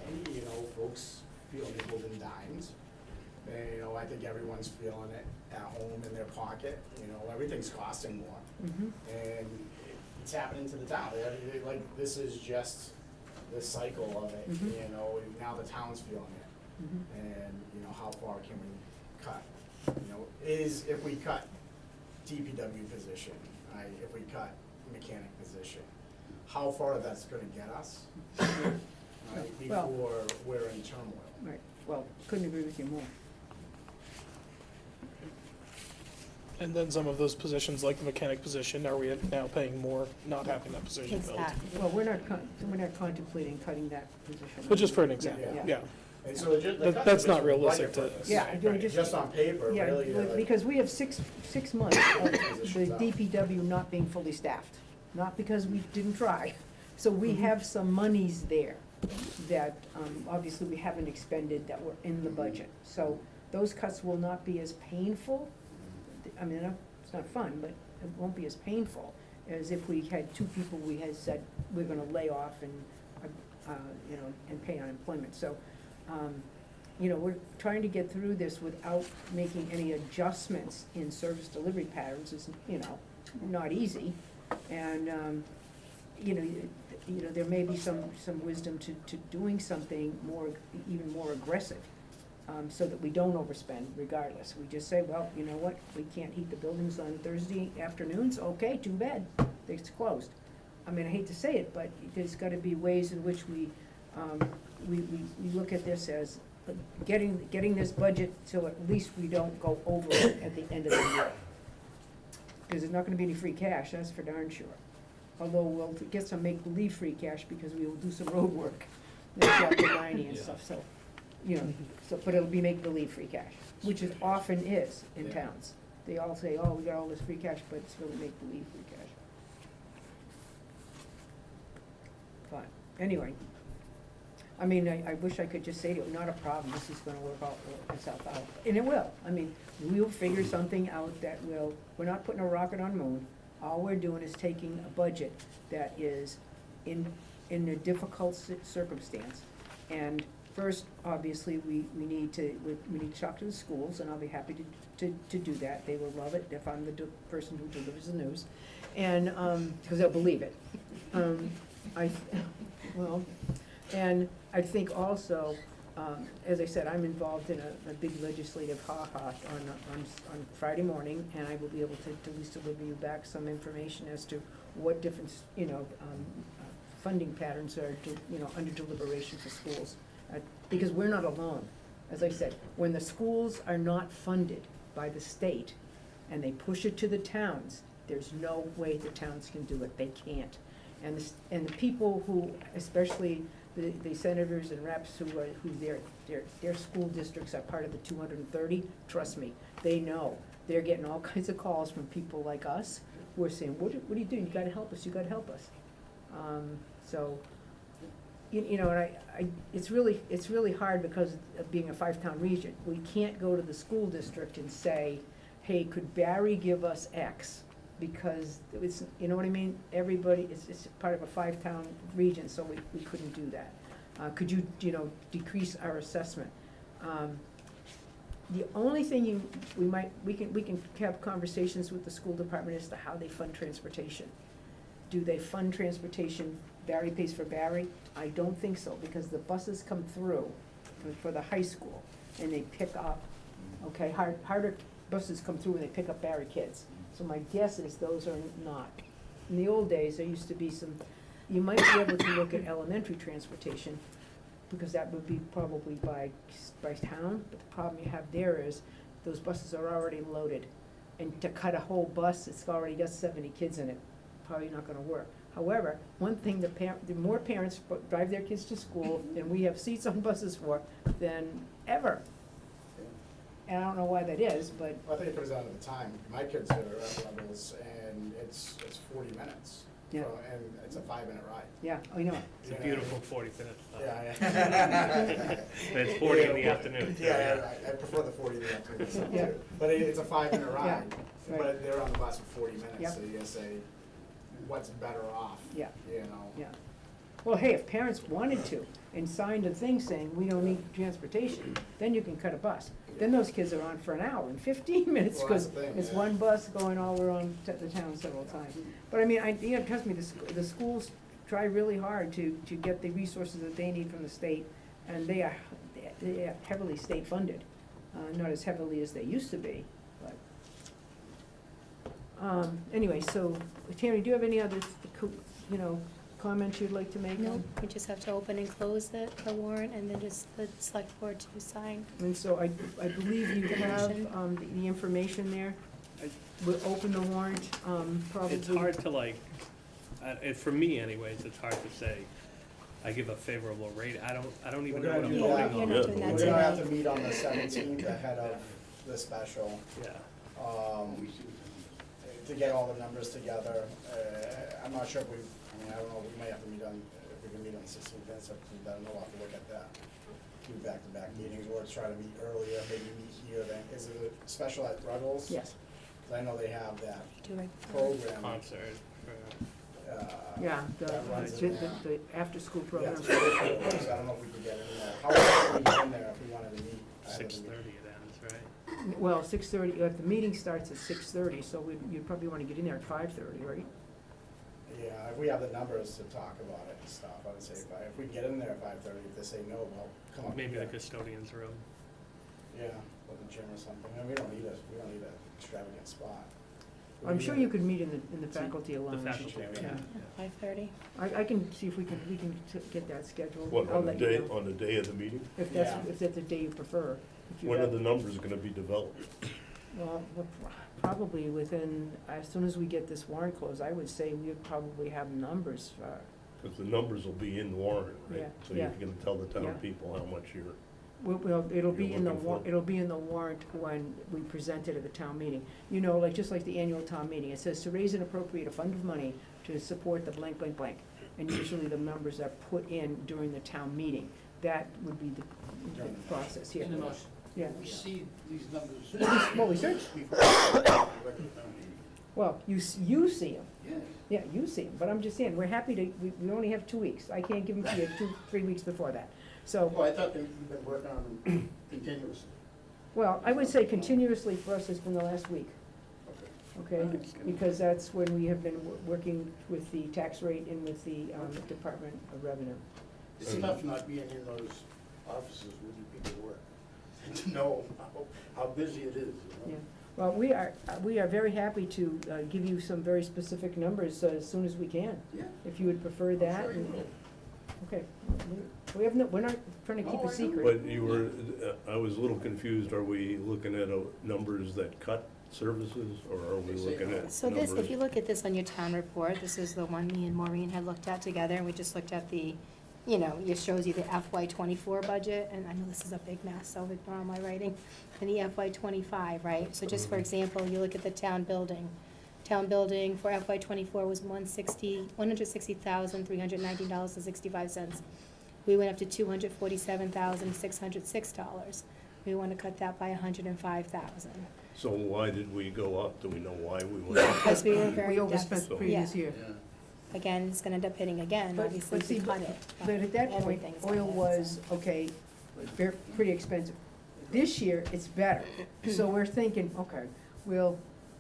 folks feel nickel and dimes. And, I think everyone's feeling it at home in their pocket, everything's costing more. Mhm. And it's happening to the town, this is just the cycle of it, Mhm. now the town's feeling it. Mhm. And, how far can we cut? If we cut DPW position, right, if we cut mechanic position, how far that's gonna get us, right, Well- before we're in turmoil. Right, well, couldn't agree with you more. And then some of those positions, like the mechanic position, are we now paying more not having that position filled? exactly. Well, we're not contemplating cutting that position. But just for an example, Yeah. yeah. And so the That- cuts that's are not just for realistic budget to- purposes, Yeah, I do right, just- just on paper, Yeah, really, because we have six months of the Positions out. DPW not being fully staffed, not because we didn't try. So we have some monies there that, obviously we haven't expended that were in the budget. So those cuts will not be as painful. I mean, it's not fun, but it won't be as painful as if we had two people we had said we're gonna lay off and, and pay unemployment. So, we're trying to get through this without making any adjustments in service delivery patterns is, not easy. And, there may be some wisdom to doing something even more aggressive, so that we don't overspend regardless. We just say, well, you know what, we can't heat the buildings on Thursday afternoons, okay, too bad, it's closed. I mean, I hate to say it, but there's gotta be ways in which we look at this as getting this budget so at least we don't go over it at the end of the year. Because there's not gonna be any free cash, that's for darn sure. Although we'll get some make-believe free cash because we will do some road work, like Chapter 90 and Yeah. stuff, so, but it'll be make-believe free cash, which it often is in Yeah. towns. They all say, oh, we got all this free cash, but it's really make-believe free cash. But, anyway, I mean, I wish I could just say to you, not a problem, this is gonna work itself out, and it will. I mean, we'll figure something out that we're not putting a rocket on the moon. All we're doing is taking a budget that is in a difficult circumstance. And first, obviously, we need to talk to the schools, and I'll be happy to do that. They will love it if I'm the person who delivers the news, and, because they'll believe it. And I think also, as I said, I'm involved in a big legislative ha-ha on Friday morning, and I will be able to at least deliver you back some information as to what different, funding patterns are, under deliberation for schools. Because we're not alone. As I said, when the schools are not funded by the state and they push it to the towns, there's no way the towns can do it. They can't. And the people who, especially the senators and reps who their school districts are part of the 230, trust me, they know. They're getting all kinds of calls from people like us who are saying, what are you doing? You gotta help us, you gotta help us. So, you know, and it's really hard because of being a 5-town region. We can't go to the school district and say, hey, could Barre give us X? Because it's, you know what I mean? Everybody, it's part of a 5-town region, so we couldn't do that. Could you, you know, decrease our assessment? The only thing we can have conversations with the school department as to how they fund transportation. Do they fund transportation, Barre pays for Barre? I don't think so, because the buses come through for the high school, and they pick up, okay, harder buses come through and they pick up Barre kids. So my guess is those are not. In the old days, there used to be some, you might be able to look at elementary transportation, because that would be probably by town, but the problem you have there is, those buses are already loaded. And to cut a whole bus, it's already got 70 kids in it, probably not gonna work. However, one thing the more parents drive their kids to school than we have seats on buses for than ever. And I don't know why that is, but, I think it comes down to the time. My kids are at Rebels, and it's 40 minutes. Yeah. And it's a 5-minute ride. yeah, I know. It's a beautiful 40 minutes. Yeah. It's 40 in the afternoon. Yeah, I prefer the 40 in the afternoon myself Yeah. too. But it's a 5-minute ride, Yeah, right. but they're on the bus for 40 minutes, Yep. so you gotta say, what's better off? Yeah. You know? Yeah. Well, hey, if parents wanted to and signed a thing saying, we don't need transportation, then you can cut a bus. Then those kids are on for an hour and 15 minutes, Well, that's because the thing, it's yeah. one bus going all around the town several times. But I mean, you know, trust me, the schools try really hard to get the resources that they need from the state, and they are heavily state funded. Not as heavily as they used to be, but. Anyway, so, Tammy, do you have any other, you know, comments you'd like to make? No, we just have to open and close the warrant, and then just the select board to sign. And so I believe you have, the information there. We'll open the warrant, probably. It's hard to like, for me anyways, it's hard to say, I give a favorable rate. I don't even know We're what I'm gonna do voting that. You're on. not doing that We're gonna have to tonight. meet on the 17th ahead of the special, Yeah. to get all the numbers together. I'm not sure if I don't know, we might have to meet if we can meet on the 16th, then 17th, I don't know, we'll have to look at that. Do back-to-back meetings, or try to meet earlier, maybe meet here, then, is it a special at Ruggles? Yes, 'Cause I know they have that Do right before. program. Concert. yeah, That runs in there. the after-school Yeah, program. so I don't know if we could get in there. How long would we get in there if we wanted to meet? ahead of the 6:30 meeting? it ends, right? Well, 6:30, if the meeting starts at 6:30, so you'd probably wanna get in there at 5:30, right? Yeah, if we have the numbers to talk about it and stuff, I would say if we get in there at 5:30, if they say no, well, come on. Maybe the yeah. custodian's room. Yeah, or the gym or something. And we don't need an extravagant spot. I'm sure you could meet in the faculty The lounge. faculty, Yeah. yeah. 5:30. I can see if we can get that scheduled. What, I'll on the let you day, know. on the day of the meeting? If Yeah. that's the day you prefer. If you When are have- the numbers gonna be developed? Well, probably within, as soon as we get this warrant closed, I would say we'd probably have numbers, Because the numbers will be in the warrant, right? Yeah, So yeah. you can tell the Yeah. town people how much you're, well, it'll be You're in the looking for? it'll be in the warrant when we present it at the town meeting. You know, like, just like the annual town meeting, it says to raise and appropriate a fund of money to support the blank, blank, blank. And usually the numbers are put in during the town meeting. That would be the process here. In the motion. Yeah. We see these numbers. Well, we search, before. well, you see them. Yes. Yeah, you see them, but I'm just saying, we're happy to, we only have 2 weeks. I can't give them to you 3 weeks before that. So, Well, I thought that you've been working on them continuously. well, I would say continuously for us has been the last week, Okay. okay? Because that's when we have been working with the tax rate and with the Department of Revenue. It's tough not being in those offices when you people work, to know how busy it is, you Yeah. know? Well, we are very happy to give you some very specific numbers as soon as we can, Yeah. if you would prefer that. Sure you and- will. Okay, we have no, we're not trying to keep No, I a know. secret. but you were, I was a little confused, are we looking at numbers that cut services, or are we They say looking no. at So this, if numbers- you look at this on your town report, this is the one me and Maureen had looked at together, and we just looked at the you know, it shows you the FY '24 budget, and I know this is a big mess, so ignore all my writing, and the FY '25, right? So just for example, you look at the town building. Town building for FY '24 was $160,319.65. We went up to $247,606. We want to cut that by $105,000. So why did we go up? Do we know why we went up? Because we were very We overspent deficit. the previous Yeah. year. Again, it's gonna end up hitting again, But- obviously, but if we see, cut it. But at that point, Everything's oil up, was, so. okay, very, pretty expensive. This year, it's better, so we're thinking, okay,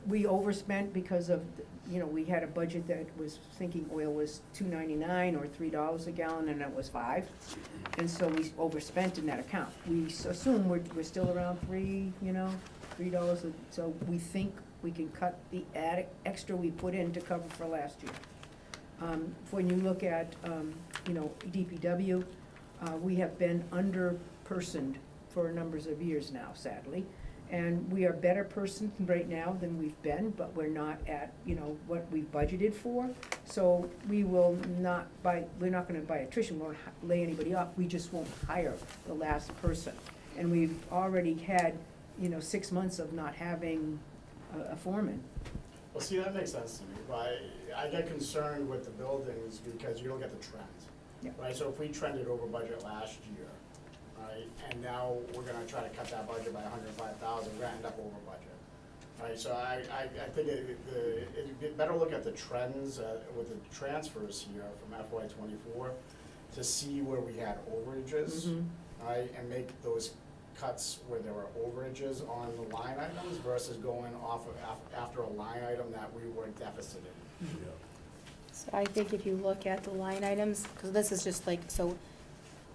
we overspent because of, you know, we had a budget that was thinking oil was $2.99 or $3 a gallon, and it was $5. And so we overspent in that account. We assume we're still around $3, you know, $3, so we think we can cut the extra we put in to cover for last year. When you look at, you know, DPW, we have been under-personed for numbers of years now, sadly. And we are better personed right now than we've been, but we're not at, you know, what we've budgeted for. So we will not we're not gonna by attrition, we won't lay anybody off, we just won't hire the last person. And we've already had, you know, 6 months of not having a foreman. Well, see, that makes sense to me, but I get concerned with the buildings because you don't get the trend. Yeah. Right, so if we trended over budget last year, right, and now we're gonna try to cut that budget by $105,000, we're gonna end up over budget. Right, so I think it'd be better look at the trends with the transfers here from FY '24 to see where we had overages, Mhm. right, and make those cuts where there were overages on the line items versus going off of after a line item that we were deficited. Yeah. So I think if you look at the line items, because this is just like, so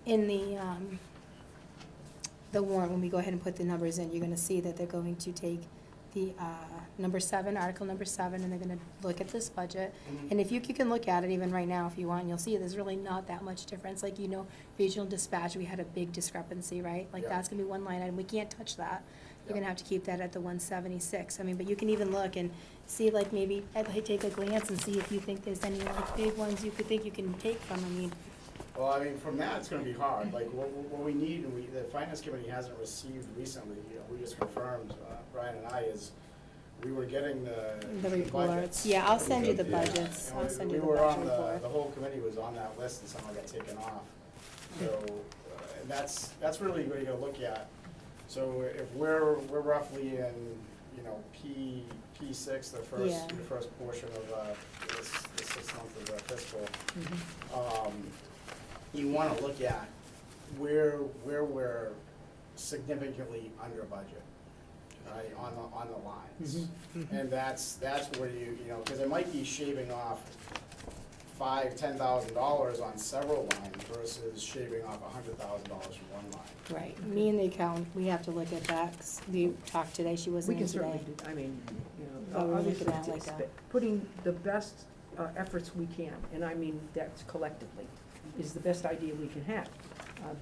in the warrant, when we go ahead and put the numbers in, you're gonna see that they're going to take the number 7, article number 7, and they're gonna look at this budget. And if you can look at it even right now if you want, you'll see there's really not that much difference. Like, you know, regional dispatch, we had a big discrepancy, right? Like, Yeah. that's gonna be one line item, we can't touch that. You're Yeah. gonna have to keep that at the 176. I mean, but you can even look and see, like, maybe, take a glance and see if you think there's any, like, big ones you could think you can take from. I mean, Well, I mean, from that, it's gonna be hard, like, what we need, and the finance committee hasn't received recently, you know, we just confirmed, Brian and I, is we were getting the reports, budgets. yeah, I'll send you the Yeah. budgets, And I'll send you the we were budget on report. the whole committee was on that list and somehow got taken off. So, and that's really what you gotta look at. So if we're roughly in, you know, P6, the Yeah. first portion of, the 6 months of the fiscal, Mhm. you wanna look at where we're significantly under budget, right, on the lines. And that's where you know, cause it might be shaving off $5,000-$10,000 on several lines versus shaving off $100,000 from one line. Right, me and the accountant, we have to look at that, 'cause we talked today, she We wasn't can in today. certainly do, I mean, you Oh, know, we're obviously, looking at like that. putting the best efforts we can, and I mean that's collectively, is the best idea we can have.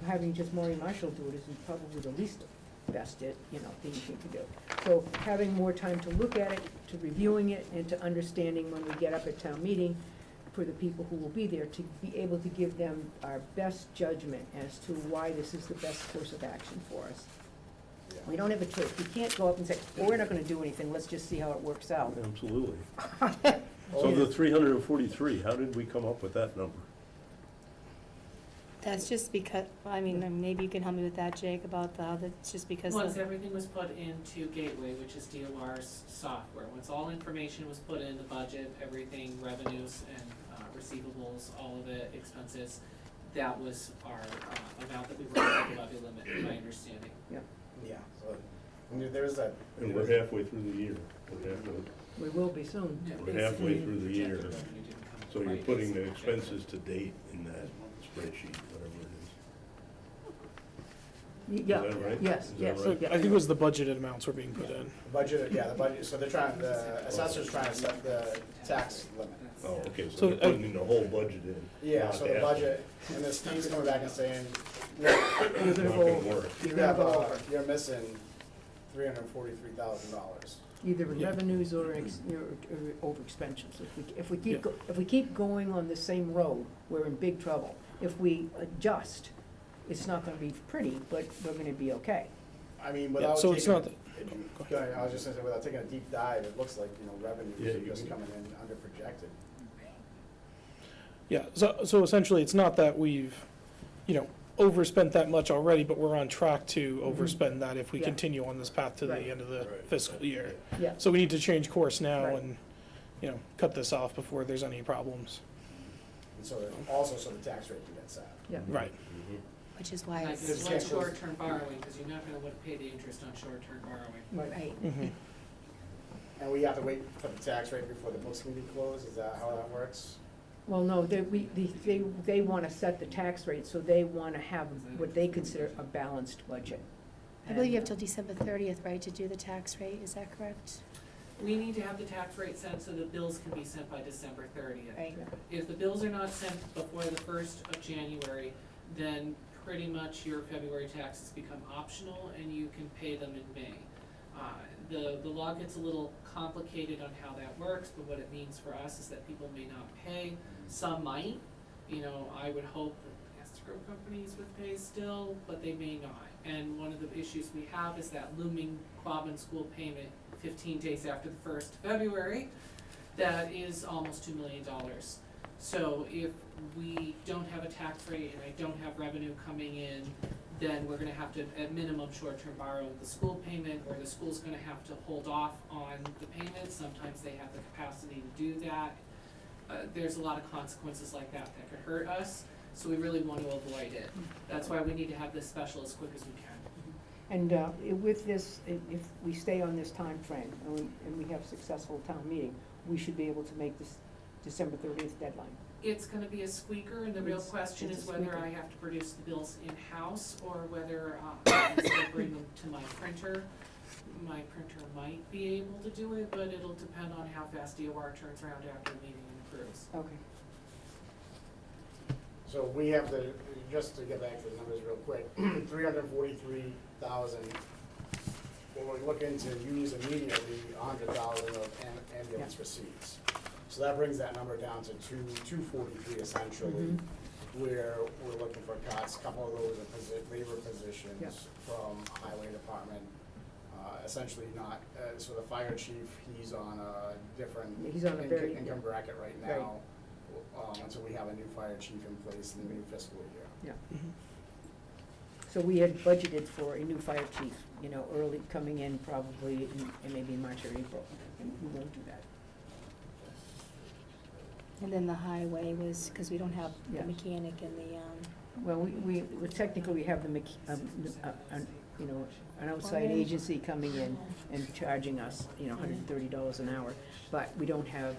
Having just Maureen Marshall do it is probably the least best, thing you can do. So having more time to look at it, to reviewing it, and to understanding when we get up at town meeting, for the people who will be there, to be able to give them our best judgment as to why this is the best course of action for us. We don't have a choice. We can't go up and say, well, we're not gonna do anything, let's just see how it works out. Absolutely. Oh, So yeah. the 343, how did we come up with that number? That's just because, I mean, maybe you can help me with that, Jake, about that's just because Once of, everything was put into Gateway, which is DOR's software, once all information was put in the budget, everything, revenues and receivables, all of it, expenses, that was our amount that we were talking about the limit, my understanding. Yeah, so, I mean, there's that. And we're halfway through the year. We will be soon. We're halfway through the year. Projected revenue didn't come So you're quite putting as the projected. expenses to date in that spreadsheet, whatever it Yeah, Is that right? yes, Is that yes. right? yeah. I think it was the budgeted amounts were being put in. The budget, so they're trying, the assessor's trying to set the tax limit. is. Oh, okay, So, so they're putting in the whole budget in. Yeah, not so the half. budget, and the state's coming back and saying, You're Not gonna go gonna over. work. You're you gonna have, go over, you're missing $343,000. either in revenues or over expenses. If we keep going on the same road, we're in big trouble. if we adjust, it's not gonna be pretty, but we're gonna be okay. I mean, Yeah, without so it's not, taking, go ahead, I was just gonna say, without taking a deep dive, it looks like, revenues Yeah, are you just can- coming in under projected. yeah, so essentially, it's not that we've, overspent that much already, but we're on track to overspend that if we Yeah. continue on this path to the Right. end of the Right. fiscal year. Yeah, So we need to change course now Right. and, cut this off before there's any problems. And so, also, so the tax rate can get set. yeah. Right. Which is why Like, it's, it's Because like cash short-term borrowing, because you're not gonna want to pay the interest on short-term borrowing. right. Mhm. And we have to wait for the tax rate before the books can be closed, is that how that works? Well, no, they wanna set the tax rate, so they wanna have what they consider a balanced budget. I believe you have And, till December 30th, right, to do the tax rate, is that correct? We need to have the tax rate sent so the bills can be sent by December 30th. Right, If the bills are not sent before the 1st of January, then pretty much your February taxes become optional and you can pay them in May. The law gets a little complicated on how that works, but what it means for us is that people may not pay. Some might, I would hope that escrow companies would pay still, but they may not. And one of the issues we have is that looming Quabbin school payment 15 days after the 1st of February, that is almost $2 million. So if we don't have a tax rate and I don't have revenue coming in, then we're gonna have to, at minimum, short-term borrow the school payment, or the school's gonna have to hold off on the payment. Sometimes they have the capacity to do that. There's a lot of consequences like that that could hurt us, so we really want to avoid it. That's why we need to have this special as quick as we can. and with this, if we stay on this timeframe, and we have successful town meeting, we should be able to make this December 30th deadline. It's gonna be a squeaker, and the real It's- question it's a is whether squeaker. I have to produce the bills in-house, or whether I can still bring them to my printer. My printer might be able to do it, but it'll depend on how fast DOR turns around after the meeting and approves. Okay. So we have to, just to get back to the numbers real quick, 343,000. When we're looking to use immediately, 100,000 of ambulance receipts. So that brings that number down to 243 essentially, Mhm. where we're looking for cuts. A couple of those are labor positions Yeah. from Highway Department. Essentially not, so the fire chief, he's on a different He's on a very- income bracket right now. Until we have a new fire chief in place in the new fiscal year. Yeah. So we had budgeted for a new fire chief, early, coming in probably in maybe March or April, and we won't do that. and then the highway was, because we don't have Yeah. the mechanic and the, Well, we technically we have an outside Foreman. agency coming in and charging us, $130 an hour, but we don't have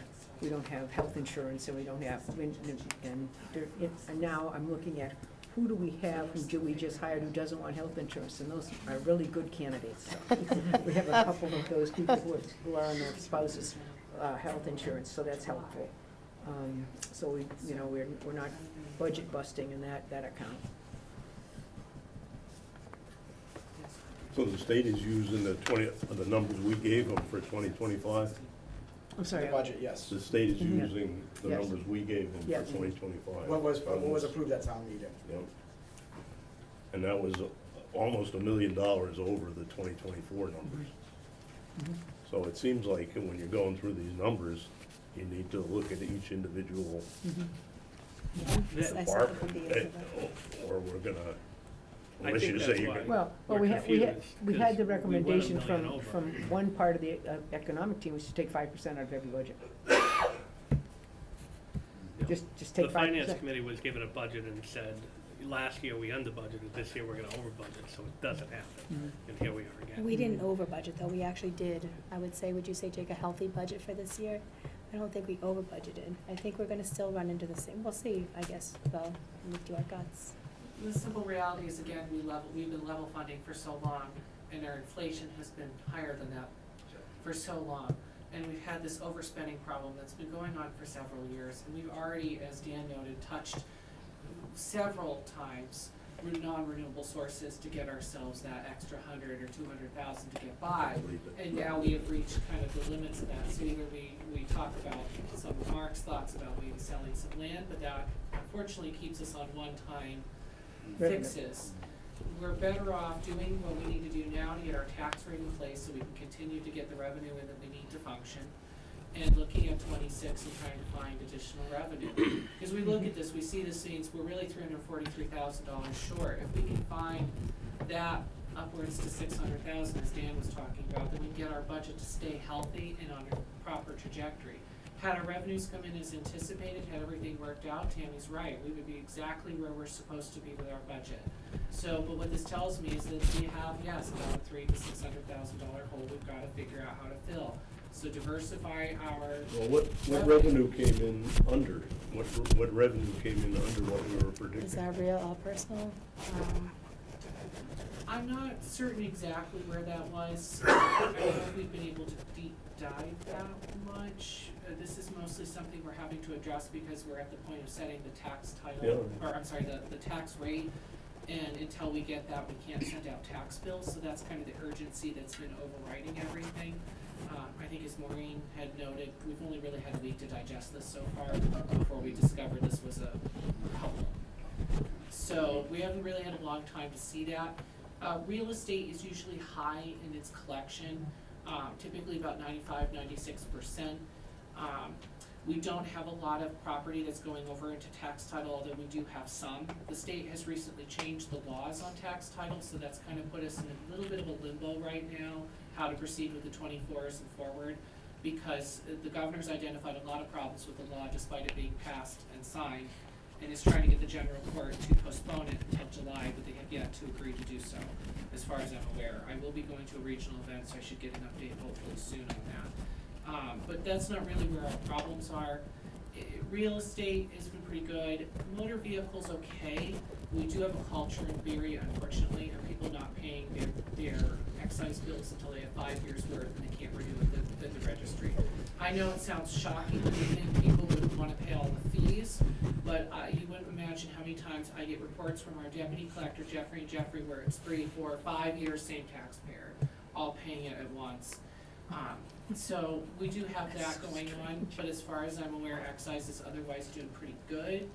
health insurance, and we don't have, and now I'm looking at, who do we have who we just hired who doesn't want health insurance, and those are really good candidates. So we have a couple of those people who are on their spouse's health insurance, so that's helpful. So we're not budget busting in that account. So the state is using the numbers we gave them for 2025? I'm sorry. The budget, yes. The state is Mhm. using the Yes. numbers we gave them Yes. for 2025? What was approved at town meeting? Yep. And that was almost $1 million over the 2024 numbers. Mhm. So it seems like when you're going through these numbers, you need to look at each individual Mhm. I said it would department, be over. or we're gonna, I unless think you that's say you're why. gonna. Well, We're we had confused, the 'cause we went recommendation $1 million over. from one part of the economic team was to take 5% out of every budget. Just take 5%. The finance committee was given a budget and said, last year we under budgeted, this year we're gonna over budget, so it doesn't happen. Mhm. And here we are again. we didn't over budget though, we actually did, I would say, would you say take a healthy budget for this year? I don't think we over budgeted. I think we're gonna still run into the same, we'll see, I guess, though, we'll do our guts. The simple reality is, again, we've been level funding for so long, and our inflation has been higher than that for so long. And we've had this overspending problem that's been going on for several years, and we've already, as Dan noted, touched several times non-renewable sources to get ourselves that extra 100 or 200,000 to get by. And now we have reached kind of the limits of that, so either we talk about some of Mark's thoughts about maybe selling some land, but that unfortunately keeps us on one-time Revenue. fixes. We're better off doing what we need to do now to get our tax rate in place so we can continue to get the revenue in that we need to function, and looking at 26 and trying to find additional revenue. Because we look at this, we see this means we're really $343,000 short. If we can find that upwards to 600,000, as Dan was talking about, then we can get our budget to stay healthy and on a proper trajectory. Had our revenues come in as anticipated, had everything worked out, Tammy's right, we would be exactly where we're supposed to be with our budget. So, but what this tells me is that we have, yes, about a $300,000 to $600,000 hole we've gotta figure out how to fill. So diversify our. Well, what revenue came in under? What revenue came in under what we were predicting? Is that real, all personal? I'm not certain exactly where that was. I don't know if we've been able to deep dive that much. This is mostly something we're having to address because we're at the point of setting the tax title, Yeah. or I'm sorry, the tax rate. And until we get that, we can't send out tax bills, so that's kind of the urgency that's been overriding everything. I think as Maureen had noted, we've only really had a week to digest this so far before we discovered this was a problem. So we haven't really had a long time to see that. Real estate is usually high in its collection, typically about 95–96%. We don't have a lot of property that's going over into tax title, although we do have some. The state has recently changed the laws on tax title, so that's kind of put us in a little bit of a limbo right now, how to proceed with the 24s and forward, because the governor's identified a lot of problems with the law despite it being passed and signed, and is trying to get the general court to postpone it until July, but they have yet to agree to do so, as far as I'm aware. I will be going to a regional event, so I should get an update hopefully soon on that. But that's not really where our problems are. Real estate has been pretty good. Motor vehicles, okay. We do have a culture in Barre, unfortunately, of people not paying their excise bills until they have 5 years worth and they can't renew it at the registry. I know it sounds shocking to think people would want to pay all the fees, but you wouldn't imagine how many times I get reports from our deputy collector, Jeffrey and Jeffrey, where it's 3, 4, 5 years, same taxpayer, all paying it at once. So we do have that going on, but as far as I'm aware, excise is otherwise doing pretty good.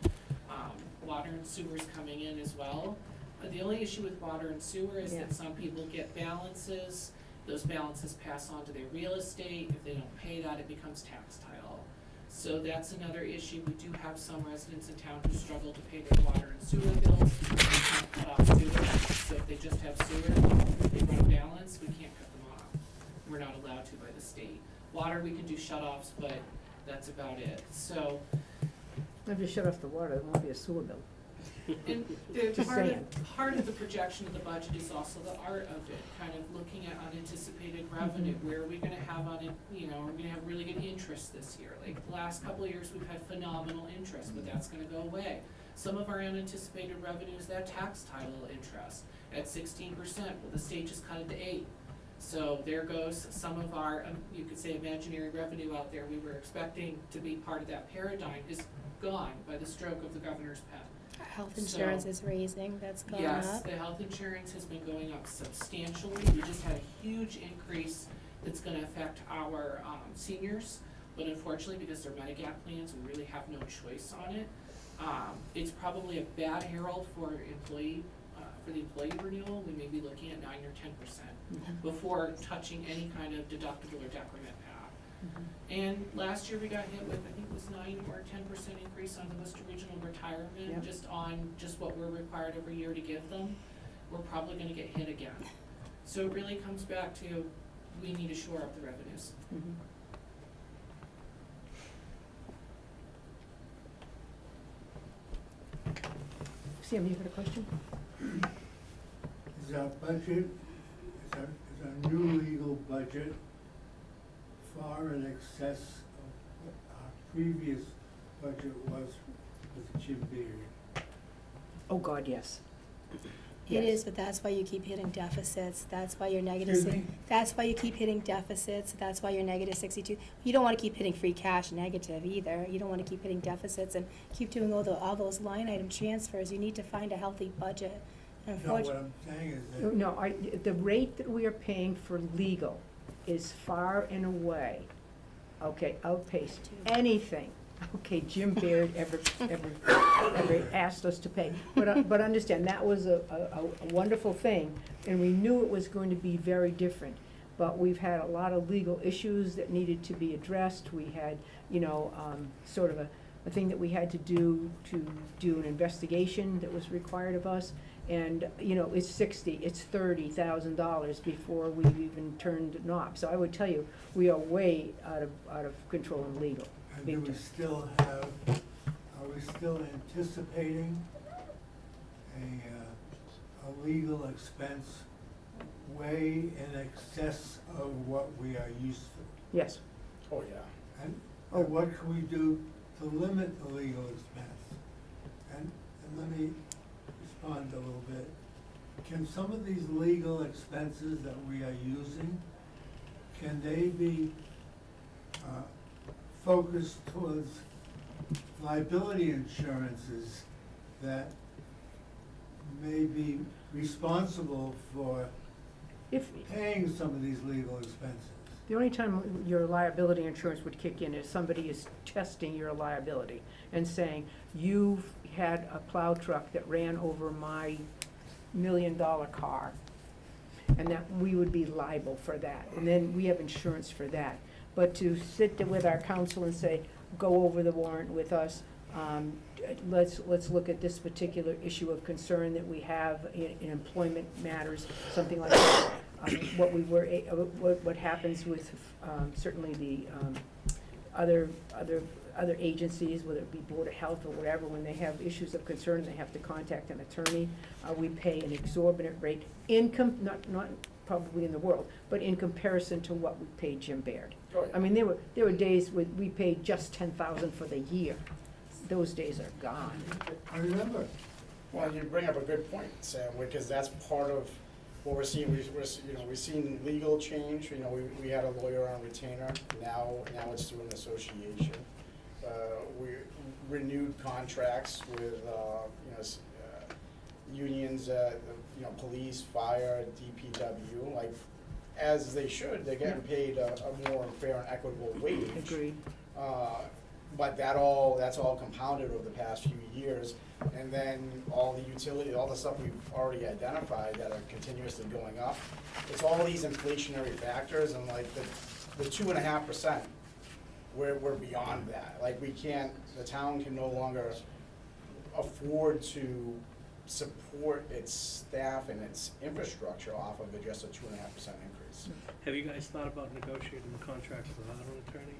Water and sewer is coming in as well. The only issue with water and sewer is that some people get balances. Those balances pass on to their real estate. If they don't pay that, it becomes tax title. So that's another issue. We do have some residents in town who struggle to pay their water and sewer bills. We can't cut off sewer. So if they just have sewer, if they run a balance, we can't cut them off. We're not allowed to by the state. Water, we can do shut-offs, but that's about it. So, If you shut off the water, there won't be a sewer bill. and Just saying. part of the projection of the budget is also the art of it, kind of looking at unanticipated revenue. Where are we gonna have are we gonna have really good interest this year? Like the last couple of years, we've had phenomenal interest, but that's gonna go away. Some of our unanticipated revenue is that tax title interest at 16%. Well, the state just cut it to 8%. So there goes some of our, you could say, imaginary revenue out there we were expecting to be part of that paradigm is gone by the stroke of the governor's pen. Health insurance So, is raising, that's going Yes, up. the health insurance has been going up substantially. We just had a huge increase that's gonna affect our seniors. But unfortunately, because they're Medigap plans, we really have no choice on it. It's probably a bad herald for the employee renewal. We may be looking at 9 or 10% before touching any kind of deductible or decrement path. And last year we got hit with, I think it was 9 or 10% increase on the Worcester Regional Retirement, Yep. just what we're required every year to give them. We're probably gonna get hit again. So it really comes back to, we need to shore up the revenues. Sam, you got a question? Is our budget, is our new legal budget far in excess of what our previous budget was with Jim Beard? Oh, God, yes. It Yes. is, but that's why you keep hitting deficits, that's why you're negative, Excuse me? that's why you keep hitting deficits, that's why you're negative 62. You don't wanna keep hitting free cash negative either, you don't wanna keep hitting deficits and keep doing all those line item transfers, you need to find a healthy budget. No, what Unfortunately, I'm saying is that. No, the rate that we are paying for legal is far and away, okay, outpaced anything okay, Jim Baird ever asked us to pay. But understand, that was a wonderful thing, and we knew it was going to be very different. But we've had a lot of legal issues that needed to be addressed. We had, sort of a thing that we had to do an investigation that was required of us. And, it's $30,000 before we've even turned the knob. So I would tell you, we are way out of control in legal. And Big are we time. still anticipating a legal expense way in excess of what we are used to? Yes. Oh, yeah. And what can we do to limit the legal expense? And let me respond a little bit. Can some of these legal expenses that we are using, can they be focused towards liability insurances that may be responsible for If, paying some of these legal expenses? the only time your liability insurance would kick in is somebody is testing your liability and saying, you've had a plow truck that ran over my $1 million car, and that we would be liable for that, and then we have insurance for that. But to sit with our counsel and say, go over the warrant with us, let's look at this particular issue of concern that we have in employment matters, something like that. What happens with certainly the other agencies, whether it be Board of Health or whatever, when they have issues of concern, they have to contact an attorney. We pay an exorbitant rate, not probably in the world, but in comparison to what we paid Jim Baird. Oh, yeah. I mean, there were days when we paid just $10,000 for the year. Those days are gone. I remember. Well, you bring up a good point, Sam, because that's part of what we're seeing. We're seeing legal change. We had a lawyer on retainer. Now it's through an association. We renewed contracts with unions, police, fire, DPW, like as they should. They're getting paid a more fair and equitable wage. Agreed. But that's all compounded over the past few years. And then all the utility, all the stuff we've already identified that are continuously going up. It's all these inflationary factors, and like the 2.5%, we're beyond that. Like the town can no longer afford to support its staff and its infrastructure off of just a 2.5% increase. Have you guys thought about negotiating contracts without an attorney?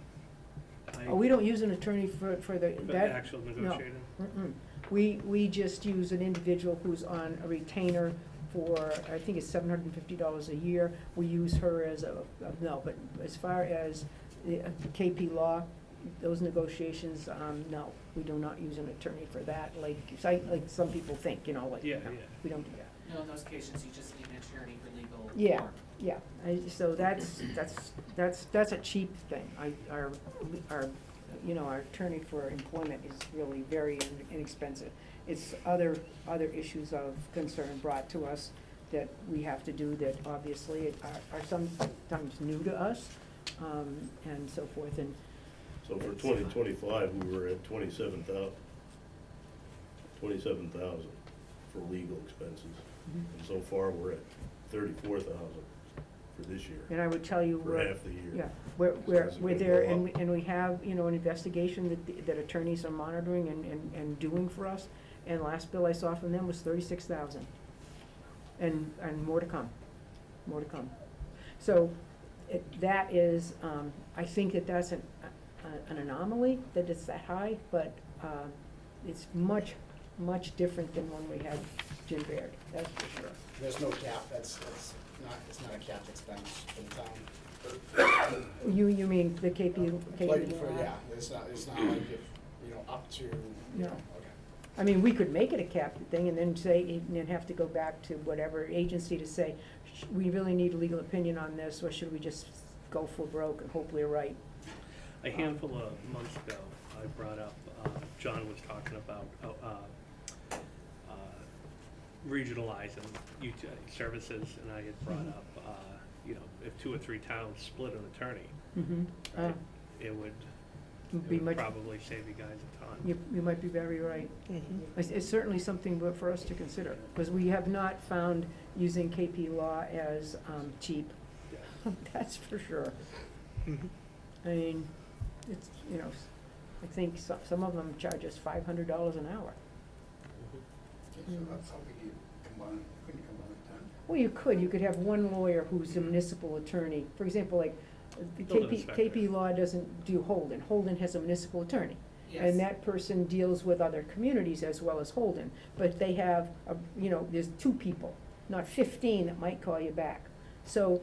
We don't use an attorney for the, For the that, actual no. negotiating? Mm-mm. We just use an individual who's on a retainer for, I think it's $750 a year. We use her as but as far as the KP Law, those negotiations, no, we do not use an attorney for that, like some people think, Yeah, yeah. we don't do that. No, in those cases, you just need an attorney for legal. Yeah, work. yeah, so that's a cheap thing. Our attorney for employment is really very inexpensive. It's other issues of concern brought to us that we have to do that obviously are sometimes new to us, and so forth, and. So for 2025, we were at 27,000 for legal expenses. Mhm. And so far, we're at 34,000 for this year, And I would tell you, for half the year. yeah, So it's we're gonna there, go up. and we have, an investigation that attorneys are monitoring and doing for us. And last bill I saw from them was 36,000. And more to come, more to come. So that is, I think that's an anomaly that it's that high, but it's much, much different than when we had Jim Baird, that's for sure. There's no cap. It's not a capped expense for the town. You mean the KP? Like it's not like if, up to, No. okay. I mean, we could make it a capped thing and then and then have to go back to whatever agency to say, we really need a legal opinion on this, or should we just go full broke and hopefully are right? A handful of months ago, I brought up, John was talking about regionalizing utility services, and I had brought up, if 2 or 3 towns split an attorney, Mm-hmm. right, it would would It be would much, probably save you guys a ton. you might be very right. It's certainly something for us to consider, because we have not found using KP Law as cheap. That's for sure. I mean, it's, you know, I think some of them charge us $500 an hour. So that's how we combine, couldn't combine time. Well, you could have one lawyer who's a municipal attorney, for example, like, the Building KP inspector. Law doesn't do Holden, Holden has a municipal attorney. Yes. And that person deals with other communities as well as Holden, but they have, there's 2 people, not 15 that might call you back. So,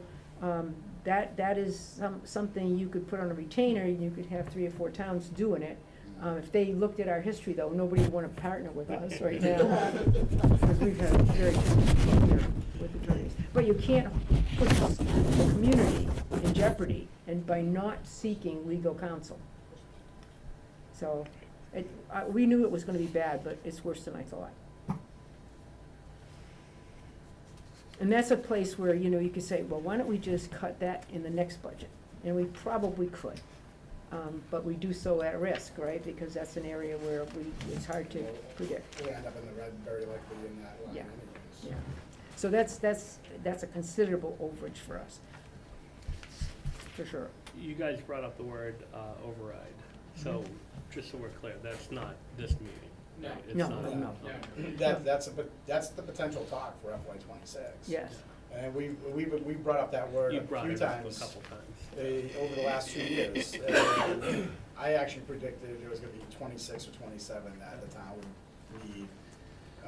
that is something you could put on a retainer, and you could have 3 or 4 towns doing it. If they looked at our history, though, nobody would wanna partner with us right now, because we've had very good with attorneys. But you can't put the community in jeopardy, and by not seeking legal counsel. So, we knew it was gonna be bad, but it's worse than I thought. And that's a place where, you could say, well, why don't we just cut that in the next budget? And we probably could, but we do so at risk, right? Because that's an area where it's hard to predict. We end up in the red very likely in that line Yeah. anyways. Yeah, so that's a considerable overage for us, for sure. You guys brought up the word override, so, just so we're clear, that's not this meeting. No. right? It's No, not- no. That's the potential talk for FY '26. Yes, And we've brought up that word You a brought few it up a times couple times. over the last 2 years. I actually predicted it was gonna be 26 or 27 that the town would need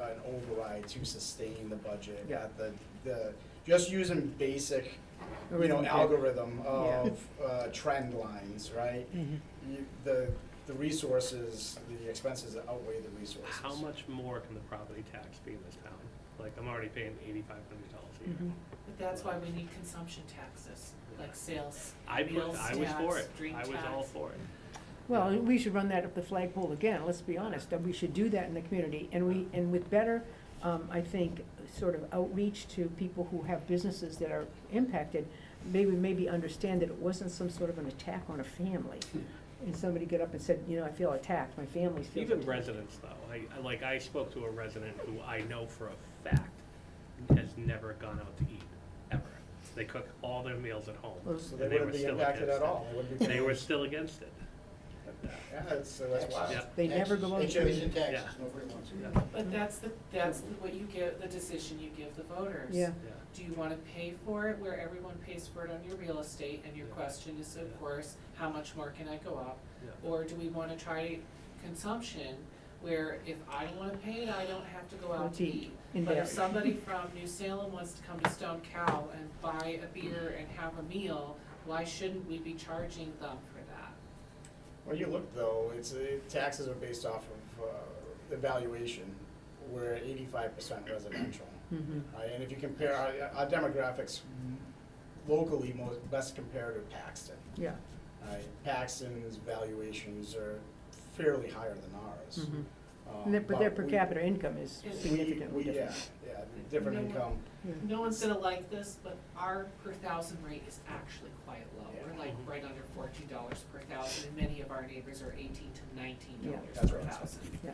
an override to sustain the budget. Yeah. At the just using basic, Arithmetic. algorithm of trend lines, right? The resources, the expenses outweigh the resources. How much more can the property tax be in this town? Like, I'm already paying $8,500 a year. Mhm. But that's why we need consumption taxes, like sales, I meals was tax, for it, drink I was tax. all for it. Well, we should run that up the flagpole again, let's be honest, that we should do that in the community, and with better, I think, sort of outreach to people who have businesses that are impacted, maybe understand that it wasn't some sort of an attack on a family. And somebody get up and said, I feel attacked, my family's feeling Even attacked. residents though, I spoke to a resident who I know for a fact has never gone out to eat, ever. They cook all their meals at home, Well, So and they they were wouldn't be still impacted against at all. They wouldn't be it. They were paying- still against it. Yeah, that's wild. Yeah. They never go out to HMs and eat. taxes, Yeah. nobody wants it. Yeah. But that's what you give, the decision you give the voters. Yeah. Yeah. Do you wanna pay for it where everyone pays for it on your real estate, and your Yeah. question is, of course, how much more can I go up? Yeah. Or do we wanna try consumption, where if I don't wanna pay it, I don't have to go out to eat? In But if Barre. somebody from New Salem wants to come to Stone Cow and buy a beer and have a meal, why shouldn't we be charging them for that? When you look though, taxes are based off of evaluation. We're at 85% residential. Mhm. Right, and if you compare our demographics locally, best compared to Paxton. Yeah. Right, Paxton's valuations are fairly higher than ours. Mhm. But their per we- capita income is we- significantly Yeah, different. yeah, different No, income. Yeah. No one's gonna like this, but our per thousand rate is actually quite low. We're like right under $14 per thousand, and many of our neighbors are $18 to $19 That's per right. thousand. Yeah.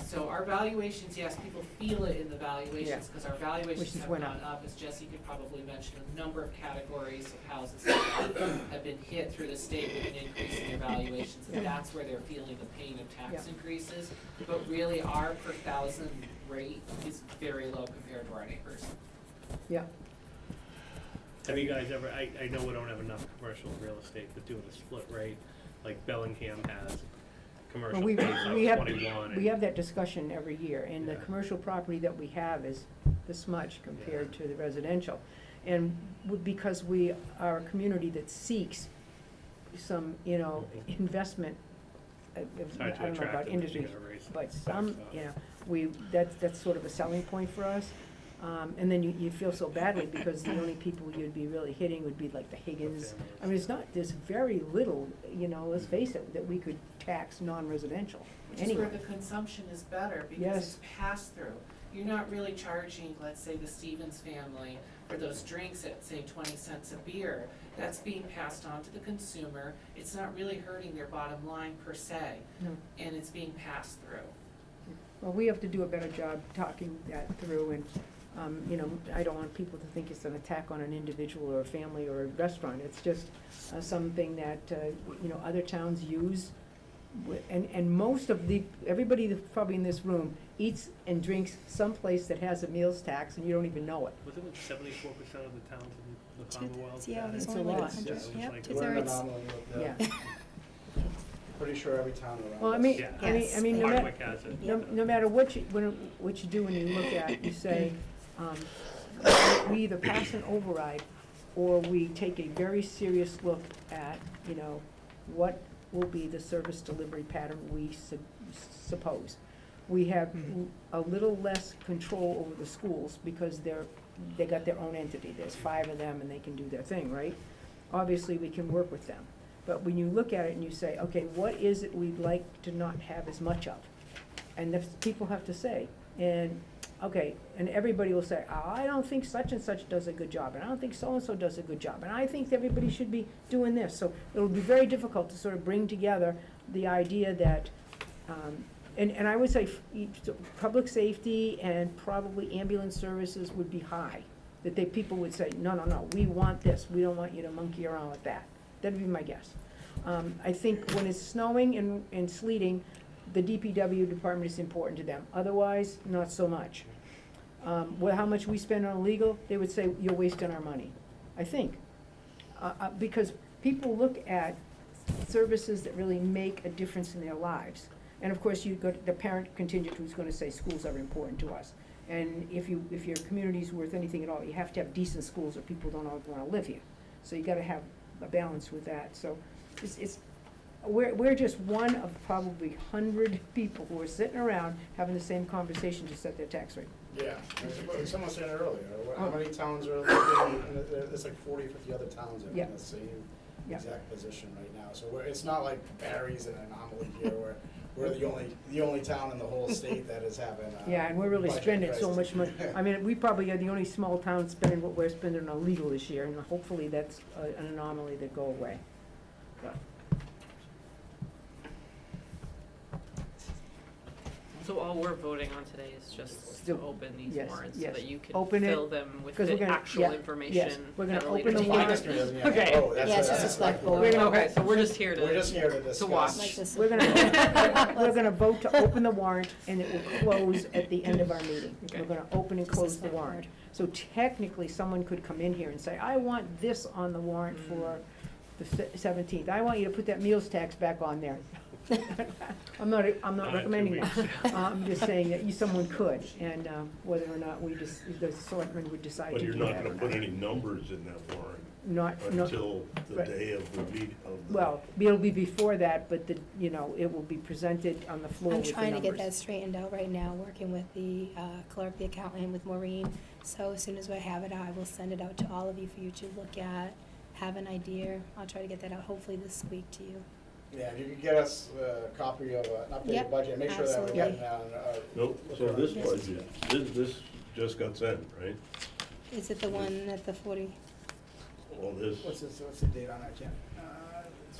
So our valuations, yes, people feel it in the valuations, Yeah. because our valuations Which has have went gone up. up, as Jesse could probably mention, a number of categories of houses that have been hit through the state with an increase in their valuations, and that's where they're feeling the pain of tax Yeah. increases. But really, our per thousand rate is very low compared to our neighbors. Yeah. Have you guys ever, I know we don't have enough commercial real estate, but doing a split rate, like Bellingham has commercial Well, pays out we have, 21. we have that discussion every year, and the Yeah. commercial property that we have is this much compared to the residential. And because we are a community that seeks some, investment, I It's hard to don't know attract about them if you industry, gotta raise but tax some, on. that's sort of a selling point for us. And then you feel so badly because the only people you'd be really hitting would be like the Higgins. I mean, there's very little, let's face it, that we could tax non-residential Which is where anyway. the consumption is better, because Yes. it's pass-through. you're not really charging, let's say, the Stevens family for those drinks at, say, 20 cents a beer. That's being passed on to the consumer. It's not really hurting their bottom line per se, No. and it's being passed through. Well, we have to do a better job talking that through, and, you know, I don't want people to think it's an attack on an individual or a family or a restaurant. It's just something that, you know, other towns use. And most of everybody that's probably in this room eats and drinks someplace that has a meals tax, and you don't even know it. Was it like 74% of the towns in the Commonwealth? Yeah, there's It's only a like lot. 100, Yeah, it was yep, like- We're an two-thirds. anomaly with Yeah. that. Pretty sure every town around us. Well, I mean, Yeah. Yes. I mean, no Hardwick has it. no matter what you do when you look at it, you say, we either pass an override, or we take a very serious look at, you know, what will be the service delivery pattern we suppose. We have a little less control over the schools, because they got their own entity. There's 5 of them, and they can do their thing, right? Obviously, we can work with them. But when you look at it and you say, okay, what is it we'd like to not have as much of? And the people have to say, and, okay, and everybody will say, oh, I don't think such and such does a good job, and I don't think so-and-so does a good job, and I think everybody should be doing this. So it'll be very difficult to sort of bring together the idea that, and I would say public safety and probably ambulance services would be high. That people would say, no, we want this, we don't want you to monkey around with that. That'd be my guess. I think when it's snowing and sleeting, the DPW department is important to them. Otherwise, not so much. How much we spend on legal, they would say, you're wasting our money, I think. Because people look at services that really make a difference in their lives. And of course, you've got the parent contingent who's gonna say schools are important to us. And if your community's worth anything at all, you have to have decent schools, or people don't always wanna live here. So you gotta have a balance with that. So we're just one of probably 100 people who are sitting around having the same conversation to set their tax rate. Yeah, someone said it earlier, how many towns are living, there's like 40 or 50 other towns that are Yeah. in the same Yeah. exact position right now. So it's not like Barry's an anomaly here, where we're the only town in the whole state that is having Yeah, and we're really budget spending so crisis. much money. I mean, we probably are the only small town spending what we're spending on legal this year, and hopefully that's an anomaly that go away. But So all we're voting on today is just to To- open these yes, warrants so yes. that you can Open it, fill them with 'cause we're the gonna- actual yeah, information. yes, we're gonna at a open later the date. warrant. Finance committee doesn't have- Okay. oh, that's Yeah, it's a- just a that's select like- board. We're gonna- Okay, so we're just here We're just to, here to discuss. watch. Like this. we're gonna vote to open the warrant, and it will close at the end of our meeting. Okay. We're gonna open and Just a close the select warrant. board. So technically, someone could come in here and say, I want this on the warrant for the 17th. I want you to put that meals tax back on there. I'm not Not in 2 recommending that. weeks. I'm just saying that someone could, and whether or not the selectmen would decide But to you're do not that or gonna put any numbers in that warrant Not, until the right. day of the meet, of the. well, it'll be before that, but it will be presented on the floor I'm with the trying to get that numbers. straightened out right now, working with the clerk, the accountant, with Maureen. So as soon as I have it, I will send it out to all of you for you to look at, have an idea. I'll try to get that out hopefully this week to you. Yeah, if you could get us a copy of an updated Yep, budget, make sure that we're absolutely. getting on. Nope, so this Yes. budget, this just got sent, right? Is it the one at the 40? All this, What's the date on that, Ken?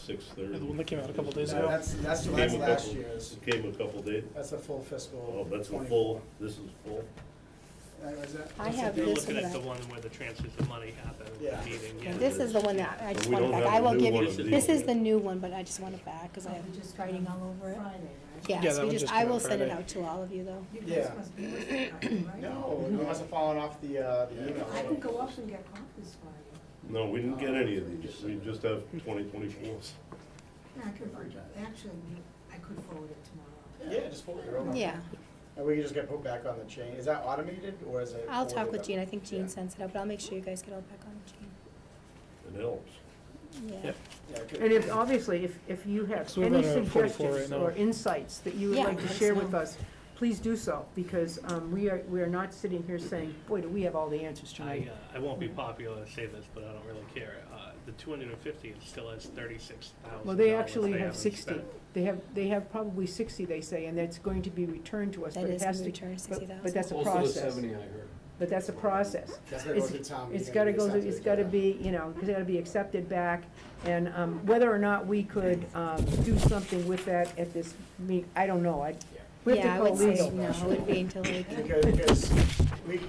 6:30. The one that came out a couple days No, ago. That's Came a last couple- year's, It came a couple days, that's a full fiscal. oh, that's a 24. full, this is full. Was that? I what's the have date? You're this looking one at the back. one where the transfers of money happen, Yeah. the meeting, yeah. And this is the one that I just We want it don't back. have I a will new give one you, of these this is yet. the new one, but I just want it back because I have writing all over it. Yeah, Yes, that we one just, just I came will out send it Friday. out to all of you though. Yeah. No, we must have fallen off the email. I can go up and get copies for you. No, we didn't get any of these, we just have 2024s. I could forward it tomorrow. Yeah, just forward it over. Yeah, And we can just get put back on the chain. Is that automated, or is it? I'll talk forwarded with up? Jean. I think Jean Yeah. sends it out, but I'll make sure you guys get all back on the chain. It helps. Yeah. Yep. Yeah, good. And if, obviously, if you have So we're any running at 44 suggestions right now. or insights that you would Yeah, like to let us share with know. us, please do so, because we are not sitting here saying, boy, do we have all the answers tonight. I won't be popular to say this, but I don't really care. The 250 still has $36,000. Well, they actually have haven't 60. spent. They have probably 60, they say, and that's going to be returned to us, That but it is has gonna to. return but- 60,000. But that's a Close to the process. 70, I heard. But that's a process. That's gonna go It's- through town It's meeting, gotta we go, accept it's it, gotta yeah. be, it's gotta be accepted back, and whether or not we could do something with that at this meet, I don't know, we have Yeah, I to call would say, legal. no, it would be until like, Because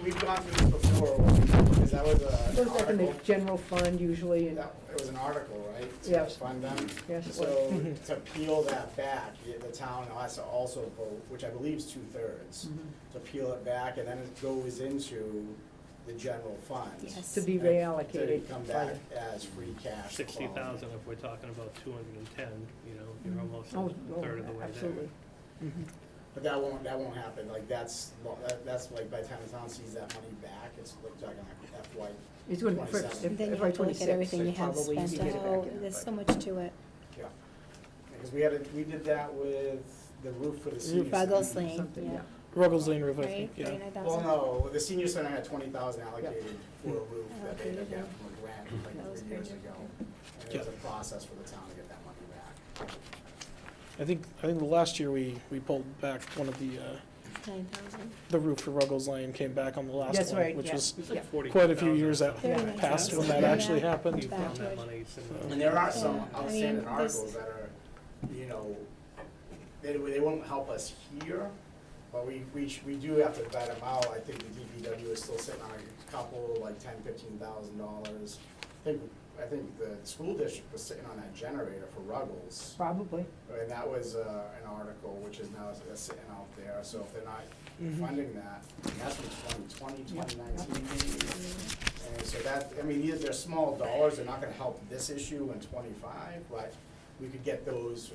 we've gone through this before, because that was It goes an back in the article. general fund usually, and, It was an article, right? To Yes. fund them. yes, it So was. to peel that back, the town has to also vote, which I believe is 2/3, Mhm. to peel it back, and then it goes into the general funds. Yes. To be And reallocated. To come by back as free cash. 60,000, if we're talking about 210, you're almost Oh, a third of the way there. absolutely. But that won't happen, like, that's like, by the time the town sees that money back, it's like, talking like FY. It's going, 27. then you FY have to look 26, at everything you so have probably spent you get it back out, in, there's but- so much to it. Yeah. Because we did that with the roof for the senior Roof center. Ruggles Lane, Something, yeah, Ruggles Lane roof, I right, think, yeah. 39,000. Well, no, the senior center had 20,000 allocated for a roof that they had got from a grant That was like 3 years crazy. ago. And it was a process for the town to get that money back. I think the last year we pulled back one of the 9,000. roof for Ruggles Lane came back on the last That's one, right, which yeah. was It's like Yeah. 40,000. quite a few years out Yeah. past when Yeah. that actually Yeah. happened. You Back found to that it. money sitting And there. there are some Yeah, I mean, outstanding there's- articles that are, they won't help us here, but we do have to vet them out. I think the DPW is still sitting on a couple, like $10,000-$15,000. I think the school district was sitting on that generator for Ruggles. Probably. And that was an article which is now sitting out there, so if they're not funding that, and that's from 2020, 2019. And so that, I mean, they're small dollars, they're not gonna help this issue in 25, but we could get those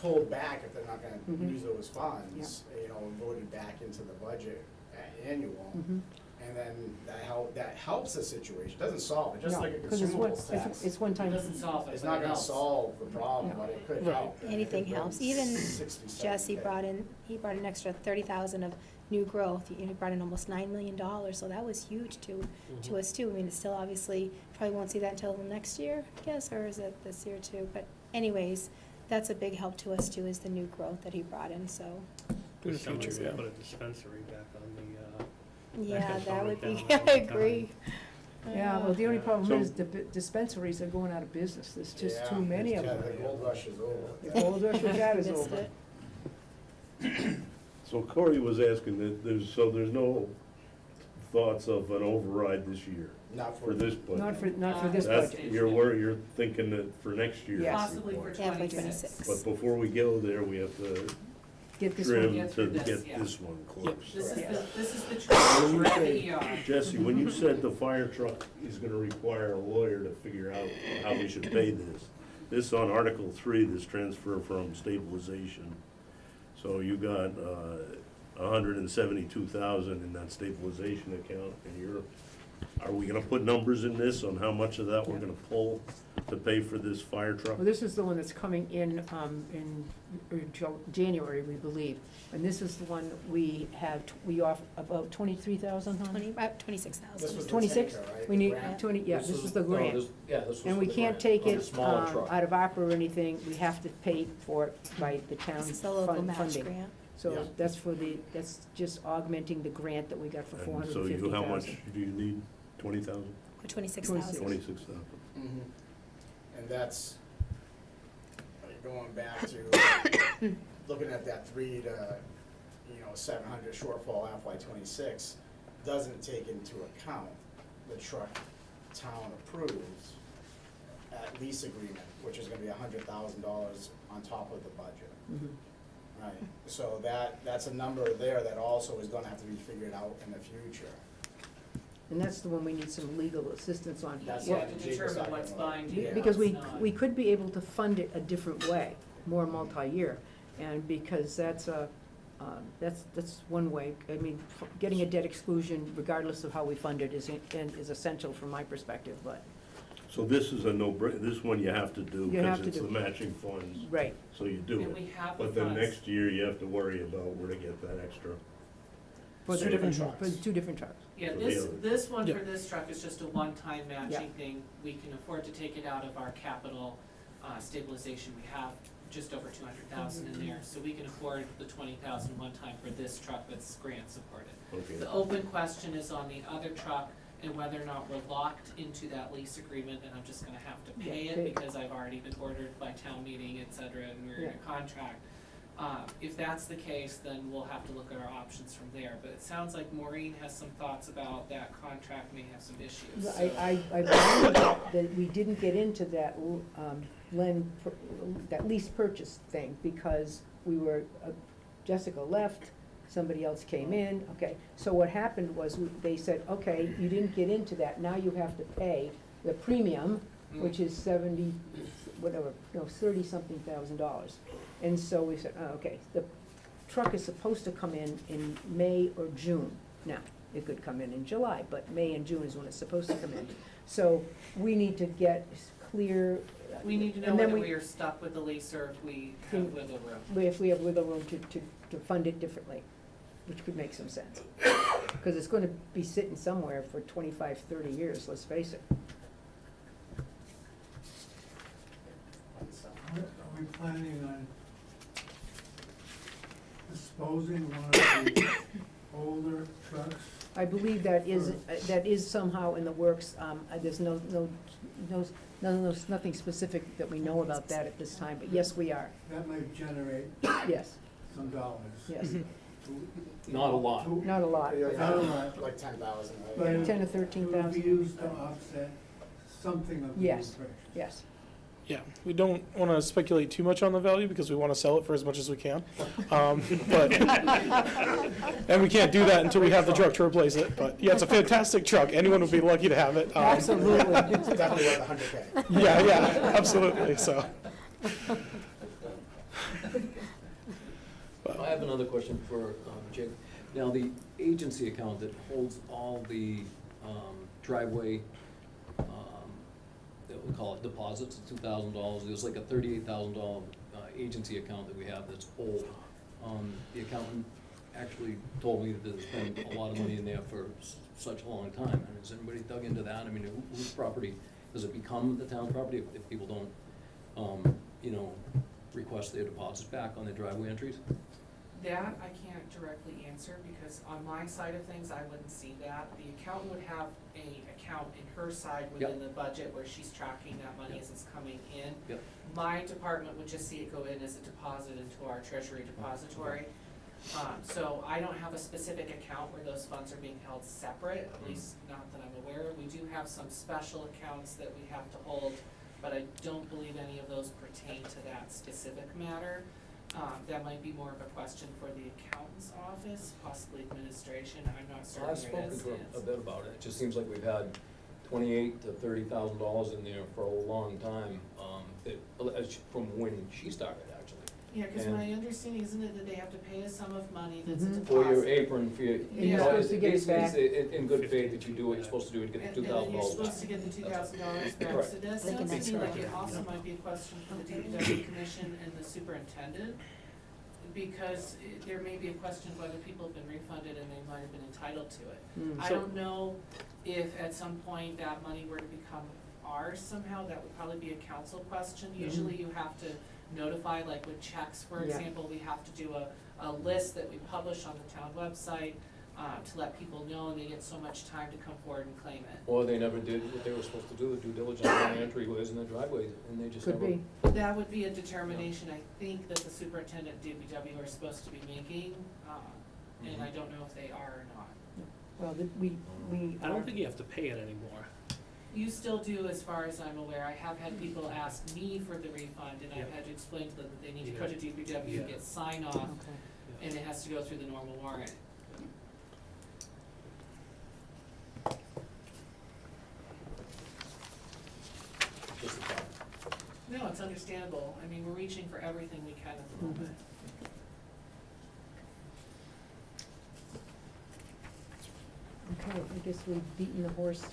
pulled back if they're not gonna Mhm. use those funds, and voted back into the budget annual. Mhm. And then that helps the situation, doesn't solve it, just No, like a 'cause it's one- consumables tax. It's one It time. doesn't solve it, It's but not it gonna helps. solve the problem, but it could Right. help. Anything It could helps. bring Even 60, Jesse 70K. he brought an extra 30,000 of new growth, he brought in almost $9 million, so that was huge to us too. I mean, it's still obviously, probably won't see that until next year, I guess, or is it this year too? But anyways, that's a big help to us too, is the new growth that he brought in, so, In the Someone future, could yeah. put a dispensary back on yeah, could that slow would it be, down yeah, I every time. agree. Yeah, well, the only Yeah. problem So- is the dispensaries are going out of business, there's just Yeah, too many of yeah, them. the gold rush is over. The gold rush of that is Missed over. it. So Corey was asking that there's no thoughts of an override this year Not for this budget? Not for this That's, budget. you're thinking that for next year? Yes. Possibly for Yeah, for 26. 26. But before we go there, we have to Get this trim one, Get to through this, get yeah. this one close. This is the truth, we're at the ER. Jesse, when you said the fire truck is gonna require a lawyer to figure out how we should pay this on Article 3, this transfer from stabilization. So you got, 172,000 in that stabilization account, and are we gonna put numbers in this on how much of that we're gonna pull to pay for this fire truck? well, this is the one that's coming in January, we believe. And this is the one we offer about 23,000, huh? 26,000. This was the 26? tanker, right? We The need grant? 20, yeah, this is the grant. this was And we the can't grant take on the it smaller truck. out of opera or anything, we have to pay for it by the town This is the local match funding. grant. So Yeah. that's just augmenting the grant that we got for And 450,000. so how much do you need? 20,000? For 26,000. 26,000. Mhm. And that's, going back to, looking at that 3 to, 700 shortfall FY '26, doesn't take into account the truck town approved at lease agreement, which is gonna be $100,000 on top of the budget. Mhm. Right, so that's a number there that also is gonna have to be figured out in the future. And that's the one we need some legal assistance on. That's Yeah, what to Jake was determine talking what's about. binding. Yeah. Because It's not. we could be able to fund it a different way, more multi-year, and because that's one way. I mean, getting a debt exclusion regardless of how we fund it is essential from my perspective, but, So this is a this one you have to do You because have to it's do. the matching funds, Right, so you do And it. we have the But then funds. next year, you have to worry about where to get that extra. for Two the different for trucks. two different trucks. Yeah, For the this, other. this one Yeah. for this truck is just a one-time Yeah. matching thing. We can afford to take it out of our capital stabilization. We have just over 200,000 in there, so we can afford the 20,000 one time for this truck that's grant supported. Okay. The open question is on the other truck and whether or not we're locked into that lease agreement, and I'm just gonna have to pay Yeah, it pay. because I've already been ordered by town meeting, et cetera, and we're in Yeah. a contract. If that's the case, then we'll have to look at our options from there, but it sounds like Maureen has some thoughts about that contract may have some issues, so. I believe that we didn't get into that, that lease purchase thing, because we were, Jessica left, somebody else came in, okay. So what happened was, they said, okay, you didn't get into that, now you have to pay the premium, which is 70, whatever, no, 30-something thousand dollars. And so we said, oh, okay, the truck is supposed to come in May or June. Now, it could come in July, but May and June is when it's supposed to come in. So we need to get clear. We need to know and then whether we are stuck with the lease or if we have wiggle room. If we have wiggle room to fund it differently, which could make some sense. Because it's gonna be sitting somewhere for 25, 30 years, let's face it. Are we planning on disposing one of the older trucks? I believe that is somehow in the works. There's nothing specific that we know about that at this time, but yes, we are. That might generate Yes, some dollars. yes. Not a lot. Not a lot. Yeah, Not a lot. like 10,000, But right? it- 10 to It would be 13,000. used to offset something of the Yes. purchase. Yes. Yeah, we don't want to speculate too much on the value because we want to sell it for as much as we can. But, and we can't do that until we have the truck to replace it. But yeah, it's a fantastic truck. Anyone would be lucky to have it. Absolutely. It's definitely worth 100K. Yeah, absolutely, so. I have another question for Jake. Now, the agency account that holds all the driveway, we call it deposits, $2,000. There's like a $38,000 agency account that we have that's old. The accountant actually told me that there's been a lot of money in there for such a long time. And has anybody dug into that? I mean, whose property, does it become the town property if people don't, request their deposits back on their driveway entries? That I can't directly answer because on my side of things, I wouldn't see that. The accountant would have a account in her side within Yep. the budget where she's tracking that money as it's coming in. Yep. My department would just see it go in as a deposit into our treasury depository. So I don't have a specific account where those funds are being held separate, at least not that I'm aware of. We do have some special accounts that we have to hold, but I don't believe any of those pertain to that specific matter. That might be more of a question for the accountant's office, possibly administration, I'm not Well, I've certain where spoken that to her a stands. bit about it. It just seems like we've had $28,000 to $30,000 in there for a long time, from when she started, actually. Yeah, cause and- my understanding, isn't it that they have to pay a sum of money that's a Mhm. deposit? For your apron, for your, And you're supposed to get it basically, back. it's in good faith that you do what you're supposed to do to get And the then $2,000 you're back. supposed to get the $2,000 back, Correct. so that They can sounds to me like expect it it. also might be a question for the DPW commission and the superintendent. Because there may be a question of whether people have been refunded and they might have been entitled to it. Mm. I So- don't know if at some point that money were to become ours somehow, that would probably be a council question. Usually you have to notify, like with checks, for Yeah. example, we have to do a list that we publish on the town website, to let people know, and they get so much time to come forward and claim it. Or they never did what they were supposed to do, the due diligence on the entryways and the driveways, and they just Could never. be. That would be a determination, I think, that the superintendent and DPW are supposed to be making, and I don't know if they are or not. Well, we I are, don't think you have to pay it anymore. You still do, as far as I'm aware. I have had people ask me for the refund, and I've Yeah. had to explain to them that they need to Yeah. go to DPW, Yeah. get sign off, okay. and it has to go through the normal warrant. Just a thought. No, it's understandable. I mean, we're reaching for everything we can at the moment. Okay, I guess we've beaten the horse.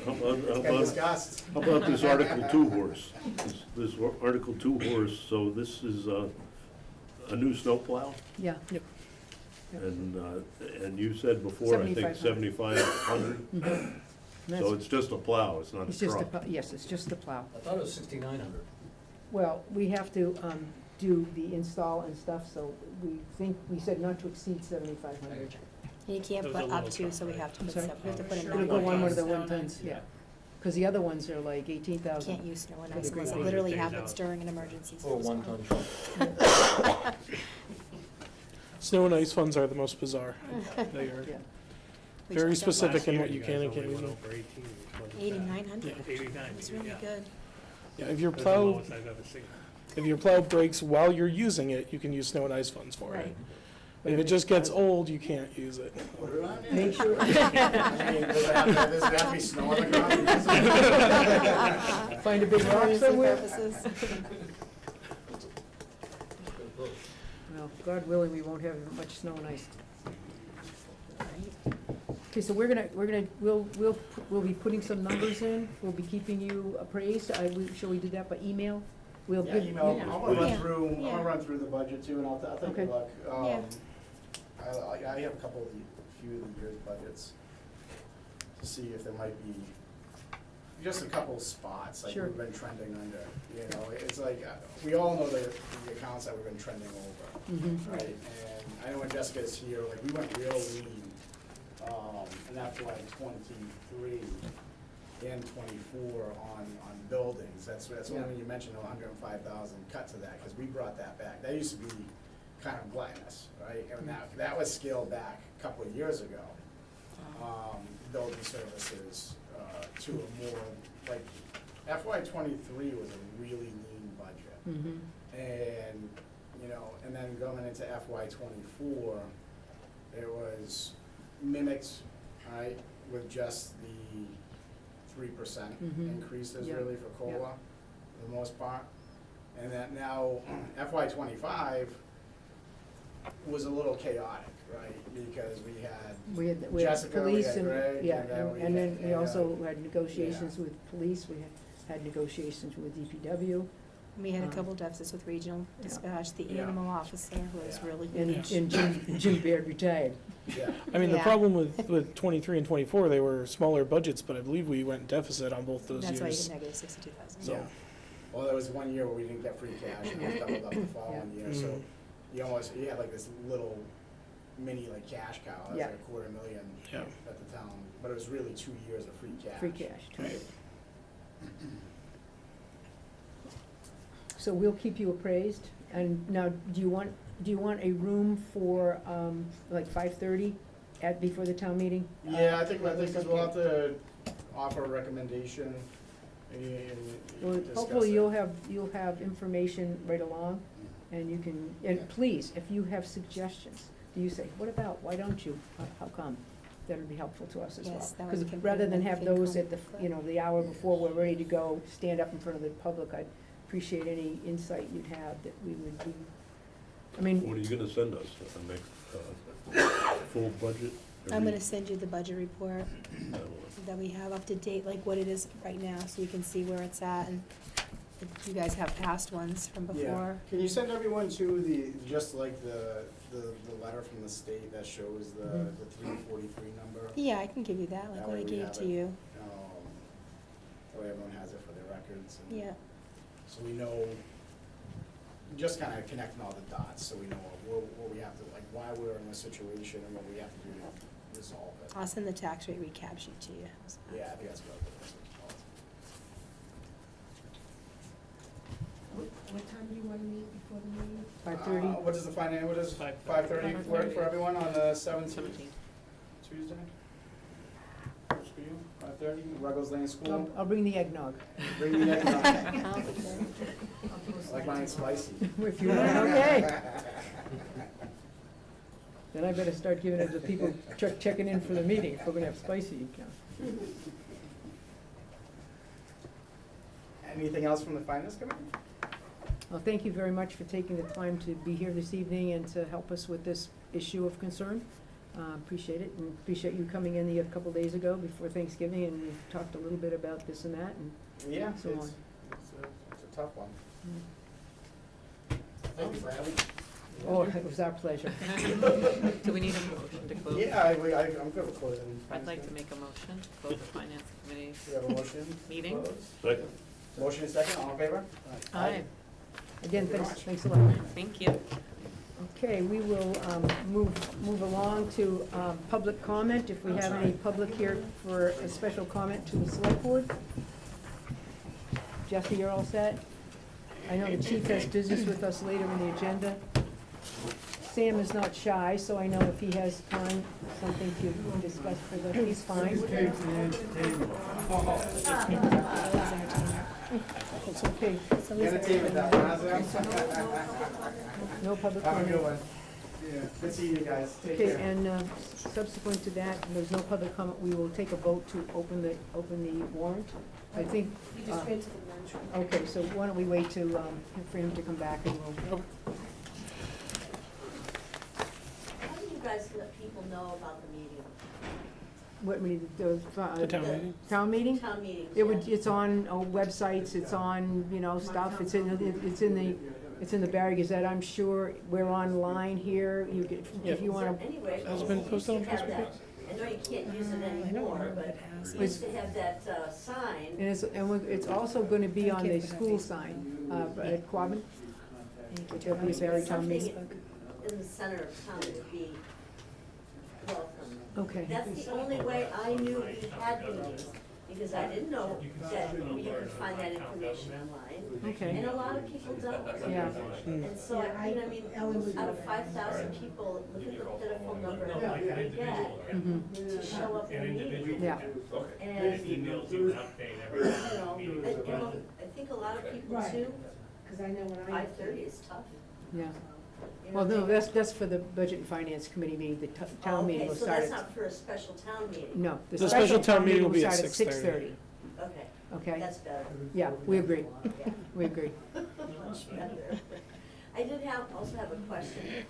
How about, It's been discussed. how about this Article 2 horse? This Article 2 horse, so this is a new snowplow? Yeah. Yep. And you said before, I think 7,500? Mhm. So it's just a plow, it's not a It's just a, truck? yes, it's just the plow. I thought it was 6,900. Well, we have to do the install and stuff, so we said not to exceed 7,500. And you can't It was a put up little to, truck, so we right? have to I'm put sorry? we have to put a Sure. It'll number. go on one of the Snow and 1 tons, ice, yeah. Because the other ones are like 18,000. Can't use snow and For the ice unless it green literally days happens out. during an emergency. Or a one-ton truck. Snow and ice funds are the most bizarre. They are Yeah. We very just don't- specific Last in year, what you guys can and only can't use went them. over 18, which wasn't bad. 8,900? 89, It's maybe, really yeah. good. Yeah, if your That's the plow, lowest I've ever seen. if your plow breaks while you're using it, you can use snow and ice funds for it. Right. If it just gets old, you can't use it. Put it on there. Make sure, I mean, does there have to be snow on the ground? find a big rock Emergency somewhere. purposes. Well, God willing, we won't have much snow and ice. Okay, so we'll be putting some numbers in, we'll be keeping you appraised, shall we do that by email? We'll Yeah, give. email, yeah. I'm gonna run Yeah. through, I'm Yeah. gonna run through the budget too, and I'll take Okay. a look. Yeah. I have a couple of few of the year's budgets to see if there might be just a couple of spots, like Sure. we've been trending under, you know, it's like, we all know the accounts that we've been trending over, Mhm. right? And I know when Jessica's here, like, we went real lean, and that's like 23 and 24 on buildings. That's when you mentioned the 105,000 cut to that, because we brought that back. That used to be kind of gluttonous, right? And that was scaled back a couple of years ago. Building services to a more, like, FY '23 was a really lean budget. Mhm. And, you know, and then going into FY '24, it was mimicked, right, with just the 3% Mhm. increases Yeah. really for Yeah. COLA, for the most part. And then now FY '25 was a little chaotic, right, because we had We had Jessica, we police had and, Greg, yeah, and then we and then had- we and, also had negotiations with police, we had negotiations with DPW, We had a couple deficits with regional Yeah. dispatch, the Yeah. animal officer was Yeah. really and, good. and Jim Baird retired. Yeah. I mean, the Yeah. problem with 23 and 24, they were smaller budgets, but I believe we went deficit on both those That's why you years. get negative 62,000. So, Yeah. Well, there was one year where we didn't get free cash, and we doubled up the following year, so you had like this little mini like cash cow, that was Yeah. like $250,000 Yeah. at the town, but it was really 2 years of free cash. Free cash. Right. So we'll keep you appraised, and now, do you want a room for, like 5:30 before the town meeting? Yeah, I think we'll have to offer a recommendation and Well, discuss hopefully it. you'll have information right along, and you can, and please, if you have suggestions, do you say, what about, why don't you, how come? That'll be helpful to us as well. Yes, that way we Because can rather put than it in have the those FinCom. at the hour before we're ready to go, stand up in front of the public, I'd appreciate any insight you'd have that we would be, I mean, What are you gonna send us, a next, full budget? I'm gonna send you the budget report I don't know. that we have up to date, like what it is right now, so you can see where it's at, and if you guys have past ones from Yeah. before. Can you send everyone to just like the letter from the state that shows the Mhm. 343 number? Yeah, I can give you that, like That what way I we gave have to it. you, That way everyone has it for their records. And yeah. so we know, just kind of connecting all the dots, so we know what we have to, like, why we're in this situation and what we have to do to resolve it. I'll send the tax rate recap sheet to you. How's that? Yeah, I think that's what it's called. What time do you want to meet before the meeting? 5:30? What is the what is 5:30. 5:30 work for everyone on the 17th? 17. Tuesday? Works for you? 5:30, Ruggles Lane School? I'll bring the eggnog, Bring me next time. I'll be there. I like mine spicy. if you want, okay. Then I better start giving it to people checking in for the meeting, if we're gonna have spicy, you can. Anything else from the Finance Committee? Well, thank you very much for taking the time to be here this evening and to help us with this issue of concern. Appreciate it, and appreciate you coming in a couple days ago before Thanksgiving, and we talked a little bit about this and that, and Yeah, So on. it's a tough one. Thank you for having me. oh, it was our pleasure. Do we need a motion to close? Yeah, I'm good with closing. I'd like to make a motion to close the finance committee We have a motion. meeting. Second. Motion is second, all in favor? Aye. Again, thanks a lot. Thank you. Okay, we will move along to public comment, if we have any public here for a special comment to the select board. Jesse, you're all set? I know the chief has business with us later in the agenda. Sam is not shy, so I know if he has time, something to discuss with us, he's fine. It's okay, Entertainment, no public Have a good comment. one. Yeah. Good seeing you guys. Take Okay, care. and subsequent to that, there's no public comment, we will take a vote to open the warrant. I think, okay, so why don't we wait to, for him to come back and we'll, How do you guys let people know about the meeting? what we, The town meeting? town meeting? Town meetings, It would, yeah. it's on websites, it's on, stuff, it's in the Barre Gazette, I'm sure, we're online here, you can, if you wanna, Anyway. Has it been we used posted on to have Facebook? that- I know you can't use it anymore, but we used to have that sign. and it's also gonna be on the school sign, at Quabbin, which will be a Barre town meeting. Something in the center of town would be welcome. Okay. That's the only way I knew we had meetings, because I didn't know that you could find that information online. Okay. And a lot of people don't. Yeah. And so, I mean, out of 5,000 people, look at the pitiful number that we get to show up in a meeting. Yeah, And, you know, I think a lot of people too, 5:30 is tough. yeah. You Well, know, no, they- that's for the Budget and Finance Committee meeting, the town meeting will Okay, so start that's at, not for a special town meeting? no, The special town meeting will be at start at 6:30. Okay, Okay, that's better. yeah, we agree, Yeah. we agree. Much better. I did also have a question.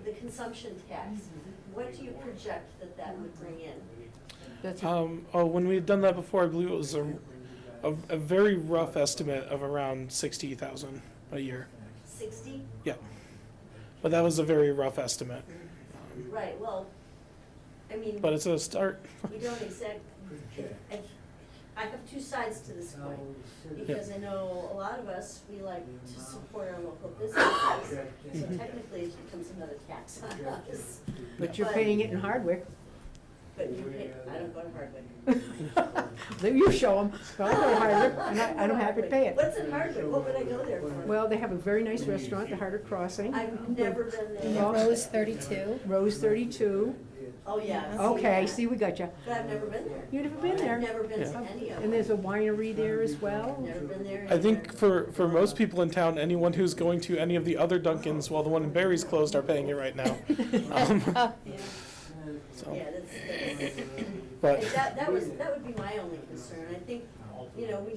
The consumption tax, what do you project that would bring in? That's, When we had done that before, I believe it was a very rough estimate of around 60,000 a year. 60? Yeah, but that was a very rough estimate. Right, well, I mean, But it's a start. we don't I have two sides to this coin, because I know a lot of us, we like to support our local businesses, so technically it becomes another tax on us. but you're paying it in Hardwick. But you pay, I don't go to Hardwick. You show them, I go to Hardwick, and I'm happy to pay it. What's in Hardwick? What would I go there for? Well, they have a very nice restaurant, the Hardwick Crossing. I've never been And there. Rose 32. Rose 32. Oh, yeah. I've seen Okay, that. see, we got you. But I've never been there. You've never been there? I've never been to Yeah. any of And them. there's a winery there as well. Never been there. I think either. for most people in town, anyone who's going to any of the other Dunkins while the one in Barry's closed are paying it right now. Yeah, So, yeah, that's, but that would be my only concern. I think, we don't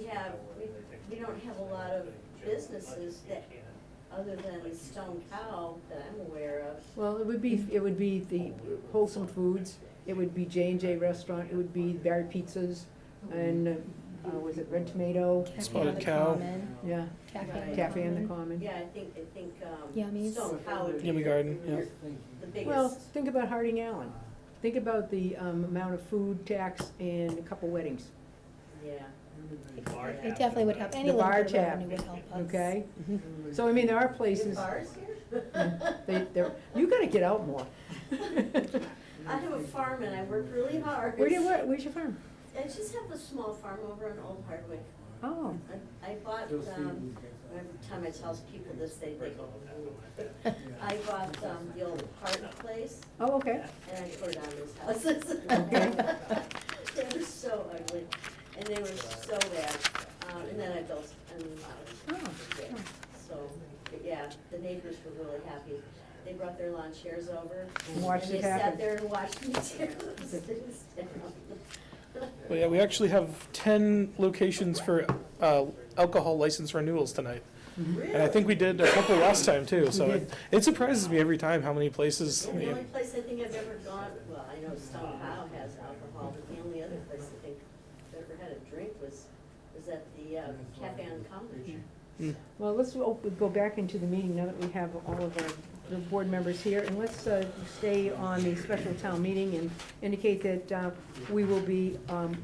have a lot of businesses that, other than Stone Cow, that I'm aware of. Well, it would be the Wholesome Foods, it would be J&J Restaurant, it would be Barry Pizzas, and, was it Red Tomato? Cafe Spotted on the Cow. Common. Yeah, Cafe. Cafe on the Common. Yeah, I think, Yummies. Stone Cow would be Yummy Garden, yeah. the biggest. Well, think about Harding Allen. Think about the amount of food tax and a couple weddings, Yeah. It definitely would help. Any The little bar bit of tab, revenue would help us. okay? So, I mean, there are places, Bars here? you gotta get out more. I have a farm and I work really hard. Where do you work, where's your farm? I just have a small farm over in Old Hardwick. Oh, I bought, every time I tell people this, they think, I bought, the old Hart place, oh, okay. and I tore down those houses. They were so ugly, and they were so bad, and then I built a new house. Oh, So, but yeah, the neighbors were really happy. They brought their lawn chairs over. And watched it they sat happen. there and watched me tear those things down. Well, yeah, we actually have 10 locations for alcohol license renewals tonight. And I think we did a couple last time too, so We it, it surprises me every time how many places. The only place I think I've ever gone, well, I know Stone Cow has alcohol, but the only other place I think I've ever had a drink was at the Cafe on College. Well, let's go back into the meeting now that we have all of the board members here, and let's stay on the special town meeting and indicate that we will be,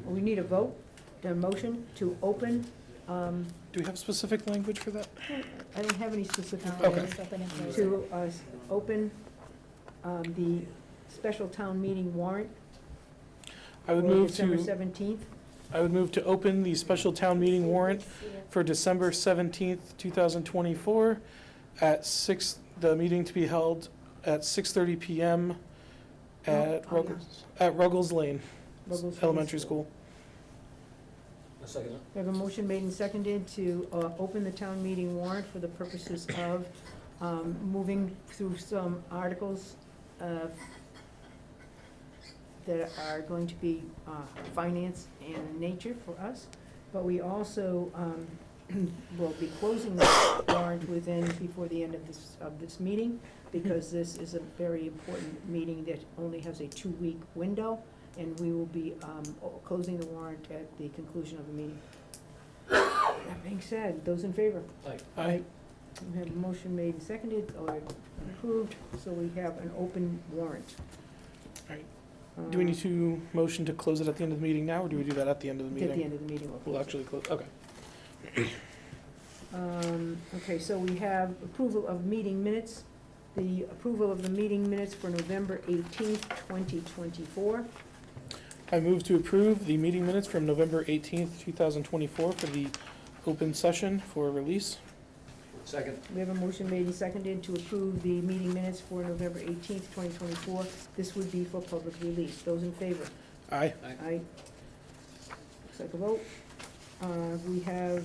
we need a vote, a motion to open. Do we have specific language for that? I don't have any specific. Okay. To open the special town meeting warrant I would for move December to, 17th. I would move to open the special town meeting warrant for December 17th, 2024 at 6, the meeting to be held at 6:30 PM at Ruggles Lane Ruggles Elementary Lane School. A second. We have a motion made and seconded to open the town meeting warrant for the purposes of moving through some articles that are going to be finance and nature for us. But we also will be closing the warrant before the end of this meeting, because this is a very important meeting that only has a 2-week window, and we will be closing the warrant at the conclusion of the meeting. That being said, those in favor? Aye. We have a motion made and seconded, or approved, so we have an open warrant. Right. Do we need to motion to close it at the end of the meeting now, or do we do that at the end of the meeting? At the end of the meeting, We'll actually close, okay. Okay, so we have approval of meeting minutes. The approval of the meeting minutes for November 18th, 2024. I move to approve the meeting minutes from November 18th, 2024 for the open session for release. Second. We have a motion made and seconded to approve the meeting minutes for November 18th, 2024. This would be for public release. Those in favor? Aye. Aye. Looks like a vote. We have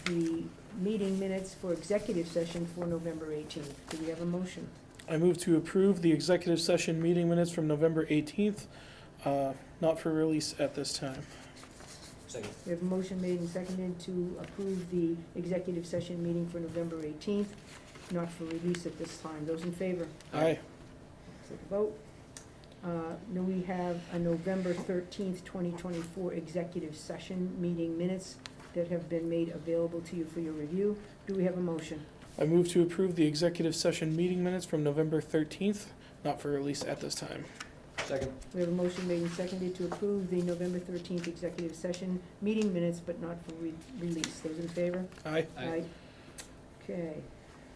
the meeting minutes for executive session for November 18th. Do we have a motion? I move to approve the executive session meeting minutes from November 18th, not for release at this time. Second. We have a motion made and seconded to approve the executive session meeting for November 18th, not for release at this time. Those in favor? Aye. Take a vote. Now we have a November 13th, 2024 executive session meeting minutes that have been made available to you for your review. Do we have a motion? I move to approve the executive session meeting minutes from November 13th, not for release at this time. Second. We have a motion made and seconded to approve the November 13th executive session meeting minutes, but not for release. Those in favor? Aye. Aye. Okay.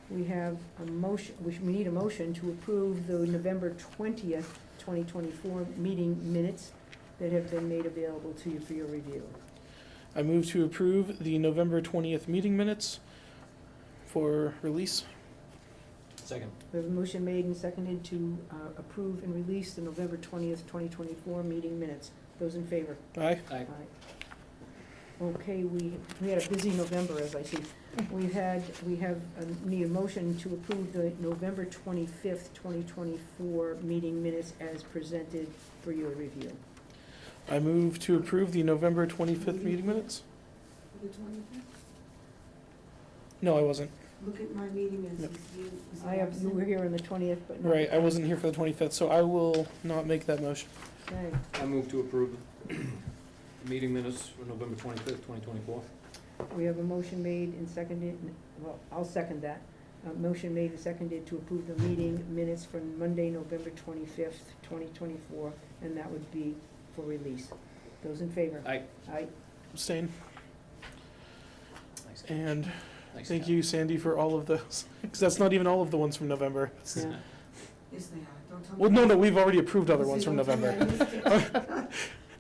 We have a motion, we need a motion to approve the November 20th, 2024 meeting minutes that have been made available to you for your review. I move to approve the November 20th meeting minutes for release. Second. We have a motion made and seconded to approve and release the November 20th, 2024 meeting minutes. Those in favor? Aye. Aye. Okay, we had a busy November, as I see. We need a motion to approve the November 25th, 2024 meeting minutes as presented for your review. I move to approve the November 25th meeting minutes. The 25th? No, I wasn't. Look at my meeting as Yep. you. You were here on the 20th, but not. Right, I wasn't here for the 25th, so I will not make that motion. Okay. I move to approve the meeting minutes for November 25th, 2024. We have a motion made and seconded, well, I'll second that. Motion made and seconded to approve the meeting minutes for Monday, November 25th, 2024, and that would be for release. Those in favor? Aye. Aye. Abstain. Nice. And Nice thank job. you, Sandy, for all of those, because that's not even all of the ones from November. Yeah. Yes, they are. Don't tell me. Well, no, we've already approved other ones from Don't tell me November. I missed it.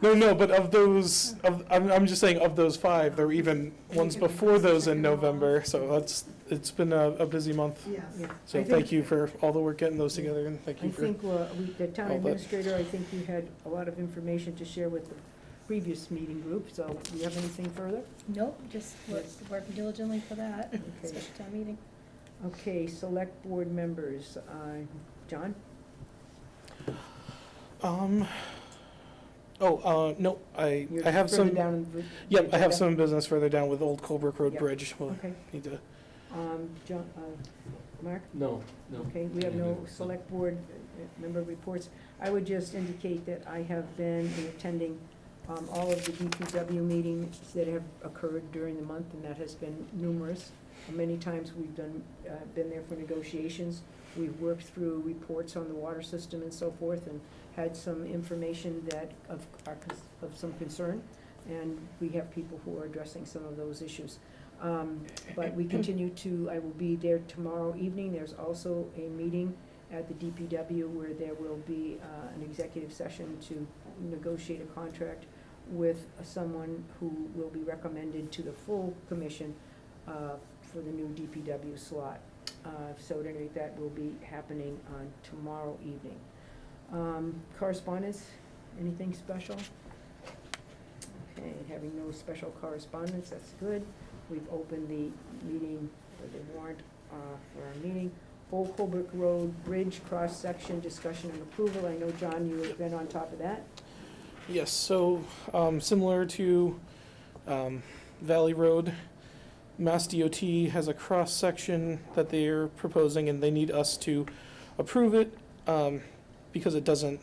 No, but of those, I'm just saying, of those 5, there were even ones before those in November, so it's been a busy month. Yes. Yeah. So I thank think- you for all the work getting those together, and thank I you for, think the town all that. administrator, I think you had a lot of information to share with the previous meeting group, so do you have anything further? Nope, just working diligently for that, Okay. special town meeting. Okay, select board members. John? no, I You're have further some, down in the yep, I have agenda? some business further down with Old Coldbrook Road Yep. Bridge. We'll Okay. need to John, Mark? No, no. Okay, we have no select board member reports. I would just indicate that I have been attending all of the DPW meetings that have occurred during the month, and that has been numerous. Many times we've been there for negotiations. We've worked through reports on the water system and so forth, and had some information that of some concern, and we have people who are addressing some of those issues. But we continue to, I will be there tomorrow evening. There's also a meeting at the DPW where there will be an executive session to negotiate a contract with someone who will be recommended to the full commission for the new DPW slot. So at any rate, that will be happening on tomorrow evening. Correspondence, anything special? Okay, having no special correspondence, that's good. We've opened the meeting, or the warrant for our meeting. Old Coldbrook Road Bridge cross-section discussion and approval. I know, John, you have been on top of that. Yes, so similar to Valley Road, Mass DOT has a cross-section that they're proposing, and they need us to approve it because it doesn't,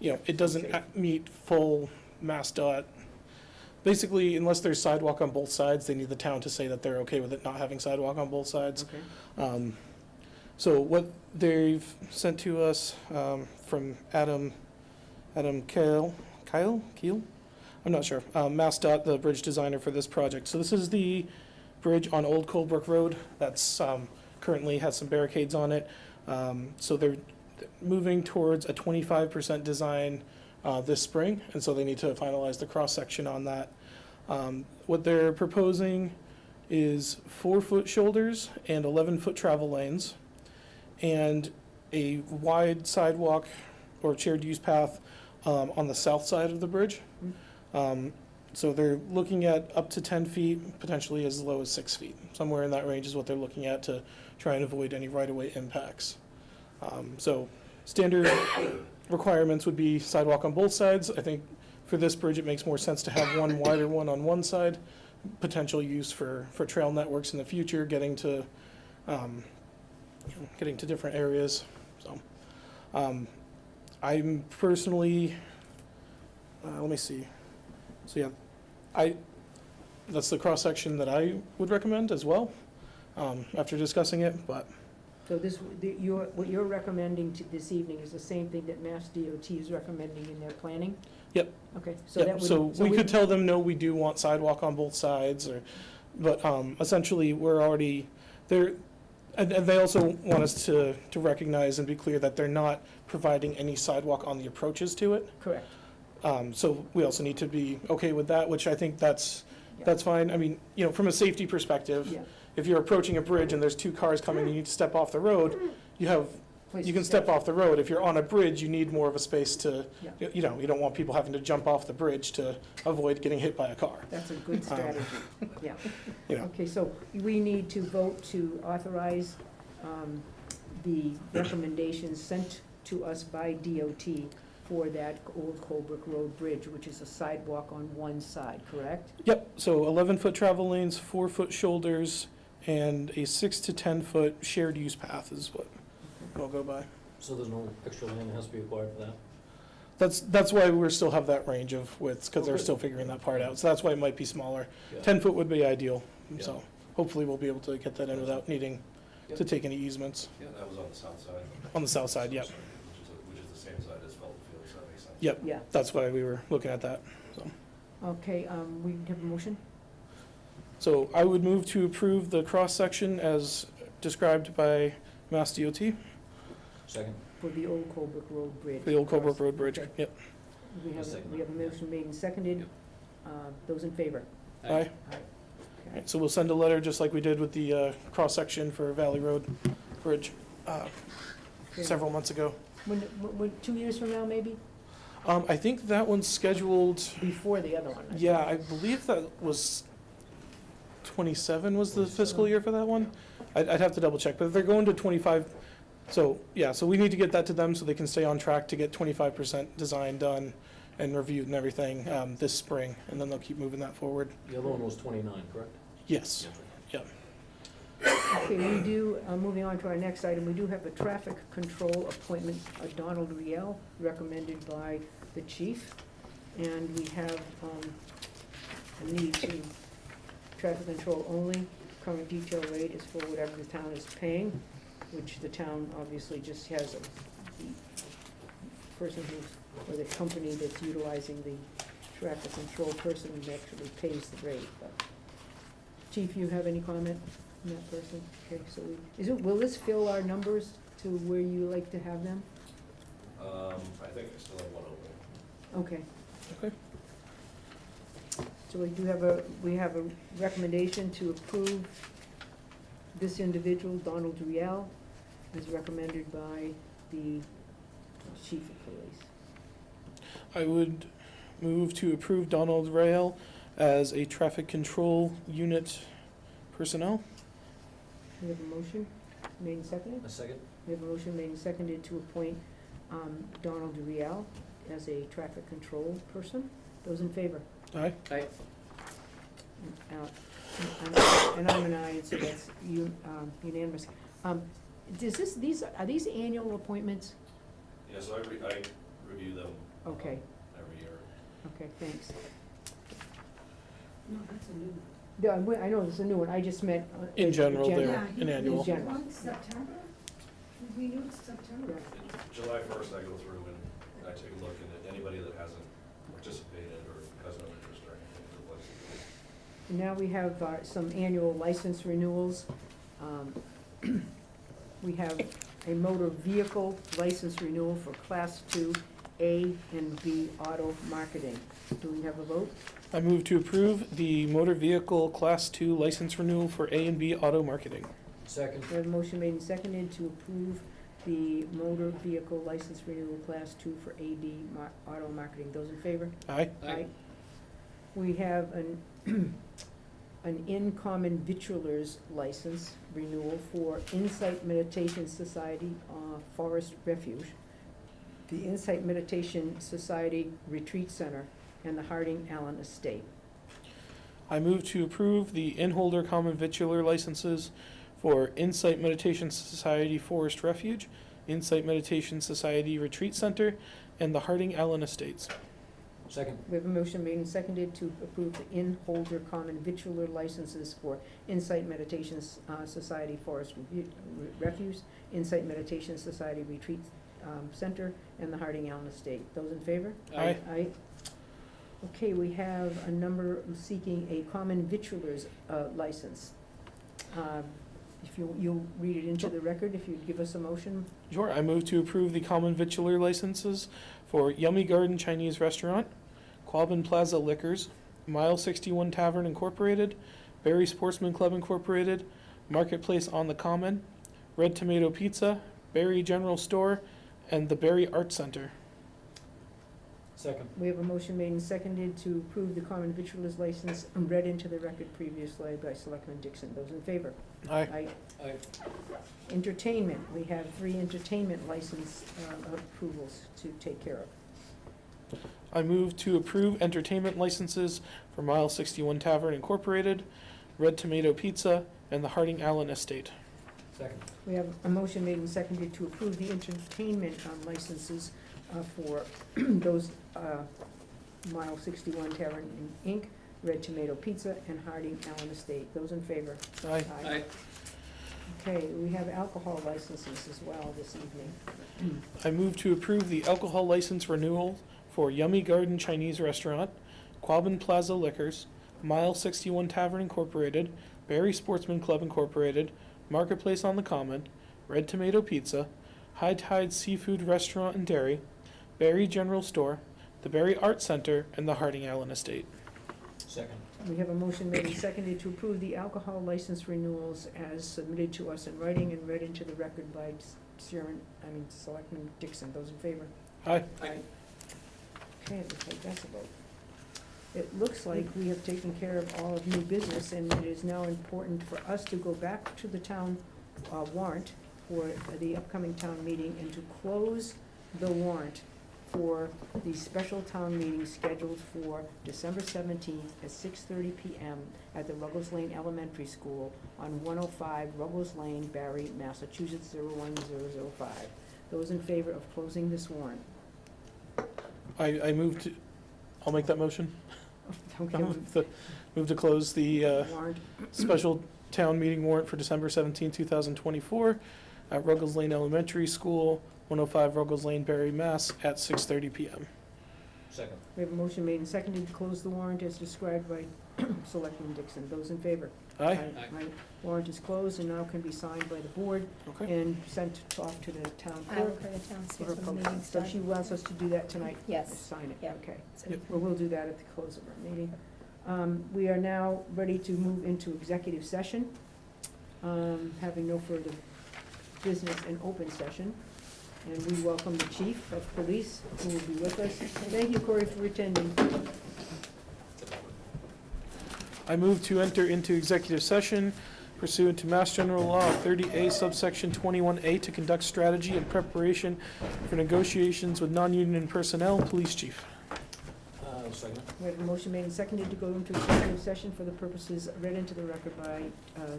it doesn't meet full Mass DOT. Basically, unless there's sidewalk on both sides, they need the town to say that they're okay with it not having sidewalk on both sides. Okay. So what they've sent to us from Adam Keel? I'm not sure. MassDOT, the bridge designer for this project. So this is the bridge on Old Coldbrook Road that's currently has some barricades on it. So they're moving towards a 25% design this spring, and so they need to finalize the cross-section on that. What they're proposing is 4-foot shoulders and 11-foot travel lanes, and a wide sidewalk or shared use path on the south side of the bridge. So they're looking at up to 10 feet, potentially as low as 6 feet. Somewhere in that range is what they're looking at to try and avoid any right-of-way impacts. So standard requirements would be sidewalk on both sides. I think for this bridge, it makes more sense to have one wider one on one side. Potential use for trail networks in the future, getting to different areas. So I'm personally, let me see. So yeah, that's the cross section that I would recommend as well, after discussing it. But So what you're recommending this evening is the same thing that Mass DOT is recommending in their planning? Yep. Okay, so Yep, that would. so we could tell them, no, we do want sidewalk on both sides, but essentially, we're already there, and they also want us to recognize and be clear that they're not providing any sidewalk on the approaches to it. Correct. So we also need to be okay with that, which I think that's fine. I mean, from a safety perspective, Yeah. if you're approaching a bridge and there's two cars coming, you need to step off the road, Place you to can step off the road. If you're on a bridge, you need more of a space to, Yeah. you don't want people having to jump off the bridge to avoid getting hit by a car. That's a good strategy, yeah. You know. Okay, so we need to vote to authorize the recommendations sent to us by DOT for that Old Coldbrook Road Bridge, which is a sidewalk on one side, correct? Yep, so 11-foot travel lanes, 4-foot shoulders, and a 6 to 10-foot shared use path is what we'll go by. So there's no extra land that has to be acquired for that? That's why we still have that range of widths, because they're Okay. still figuring that part out. So that's why it might be smaller. Yeah. 10-foot would be ideal, Yeah. so hopefully we'll be able to get that in without needing to Yep. take any easements. Yeah, that was on the south side. On the south side, yep. Which is the same side as Felton Field, so that makes sense. Yep, Yeah, that's why we were looking at that, so. okay, we have a motion? So I would move to approve the cross-section as described by Mass DOT, Second? For the Old Coldbrook Road Bridge. the old Coldbrook Road Bridge, Okay. yep. We have, Second. we have a motion made and seconded. Yep. Those in favor? Aye. Aye. Alright, so we'll send a letter just like we did with the cross-section for Valley Road Bridge Okay. several months ago. When, 2 years from now, maybe? I think that one's scheduled, Before the other one. I yeah, think. I believe that was 27 was the fiscal year for that one. I'd have to double check, but if they're going to 25, so, yeah, so we need to get that to them so they can stay on track to get 25% design done and reviewed and everything this spring, and then they'll keep moving that forward. The other one was 29, correct? Yes, Yeah. yeah. Okay, we do, moving on to our next item, we do have a traffic control appointment, Donald Ryel, recommended by the chief. And we have, a need to, traffic control only, current detail rate is for whatever the town is paying, which the town obviously just has the person who's, or the company that's utilizing the traffic control person who actually pays the rate, but. Chief, you have any comment on that person? Okay, so will this fill our numbers to where you like to have them? I think I still have one open. Okay. Okay. So we have a recommendation to approve this individual, Donald Ryel, as recommended by the chief of police. I would move to approve Donald Ryel as a traffic control unit personnel. We have a motion made and seconded? A second? We have a motion made and seconded to appoint Donald Ryel as a traffic control person. Those in favor? Aye. Aye. And I'm an aye, and so that's unanimous. Are these annual appointments? Yeah, so I review them. Okay, Every year. okay, thanks. No, that's a new one. Yeah, I know this is a new one, I just meant. In general, they're Yeah, an annual. In general. One September? We knew it's September. July 1st, I go through and I take a look at anybody that hasn't participated or has no interest or anything to replace it. Now we have some annual license renewals. We have a motor vehicle license renewal for Class 2 A and B auto marketing. Do we have a vote? I move to approve the motor vehicle Class 2 license renewal for A and B auto marketing. Second? We have a motion made and seconded to approve the motor vehicle license renewal Class 2 for AB auto marketing. Those in favor? Aye. Aye. We have an in-common victualler's license renewal for Insight Meditation Society Forest Refuge, the Insight Meditation Society Retreat Center, and the Harding Allen Estate. I move to approve the Innholder common victualler licenses for Insight Meditation Society Forest Refuge, Insight Meditation Society Retreat Center, and the Harding Allen Estates. Second? We have a motion made and seconded to approve the Innholder common victualler licenses for Insight Meditation Society Forest Refuge, Insight Meditation Society Retreat Center, and the Harding Allen Estate. Those in favor? Aye. Aye. Okay, we have a number seeking a common victualler's license. If you'll read it into the record, if you'd give us a motion. Sure, I move to approve the common victualler licenses for Yummy Garden Chinese Restaurant, Quabbin Plaza Liquors, Mile 61 Tavern Incorporated, Barre Sportsman Club Incorporated, Marketplace on the Common, Red Tomato Pizza, Barre General Store, and the Barre Art Center. Second? We have a motion made and seconded to approve the common victualler's license read into the record previously by Selectman Dixon. Those in favor? Aye. Aye. Aye. Entertainment, we have 3 entertainment license approvals to take care of. I move to approve entertainment licenses for Mile 61 Tavern Incorporated, Red Tomato Pizza, and the Harding Allen Estate. Second? We have a motion made and seconded to approve the entertainment licenses for those Mile 61 Tavern Inc., Red Tomato Pizza, and Harding Allen Estate. Those in favor? Aye. Aye. Okay, we have alcohol licenses as well this evening. I move to approve the alcohol license renewal for Yummy Garden Chinese Restaurant, Quabbin Plaza Liquors, Mile 61 Tavern Incorporated, Barre Sportsman Club Incorporated, Marketplace on the Common, Red Tomato Pizza, High Tide Seafood Restaurant and Dairy, Barre General Store, the Barre Art Center, and the Harding Allen Estate. Second? We have a motion made and seconded to approve the alcohol license renewals as submitted to us in writing and read into the record by Selectman Dixon. Those in favor? Aye. Aye. Okay, it looks like that's a vote. It looks like we have taken care of all of new business, and it is now important for us to go back to the town warrant for the upcoming town meeting and to close the warrant for the special town meeting scheduled for December 17th at 6:30 PM at the Ruggles Lane Elementary School on 105 Ruggles Lane, Barre, Massachusetts 01005. Those in favor of closing this warrant? I move to, I'll make that motion. Okay, Move to close the warrant. special town meeting warrant for December 17, 2024 at Ruggles Lane Elementary School, 105 Ruggles Lane, Barre, Mass. at 6:30 PM. Second. We have a motion made and seconded to close the warrant as described by Selectman Dixon. Those in favor? Aye? Aye. Warrant is closed and now can be signed by the board Okay. and sent off to the town I will clerk. go to for downstairs her when the posting. meeting's So done. she wants us to do that tonight? Yes. Sign it, Yep. okay. So- Well, we'll do that at the close of our meeting. We are now ready to move into executive session, having no further business in open session. And we welcome the chief of police, who will be with us. Thank you, Corey, for attending. I move to enter into executive session pursuant to Mass General Law 30A subsection 21A to conduct strategy and preparation for negotiations with non-union personnel, police chief. Second. We have a motion made and seconded to go into executive session for the purposes read into the record by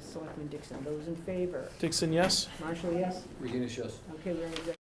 Selectman Dixon. Those in favor? Dixon, yes? Marshall, yes? Regina, yes. Okay, we're in executive.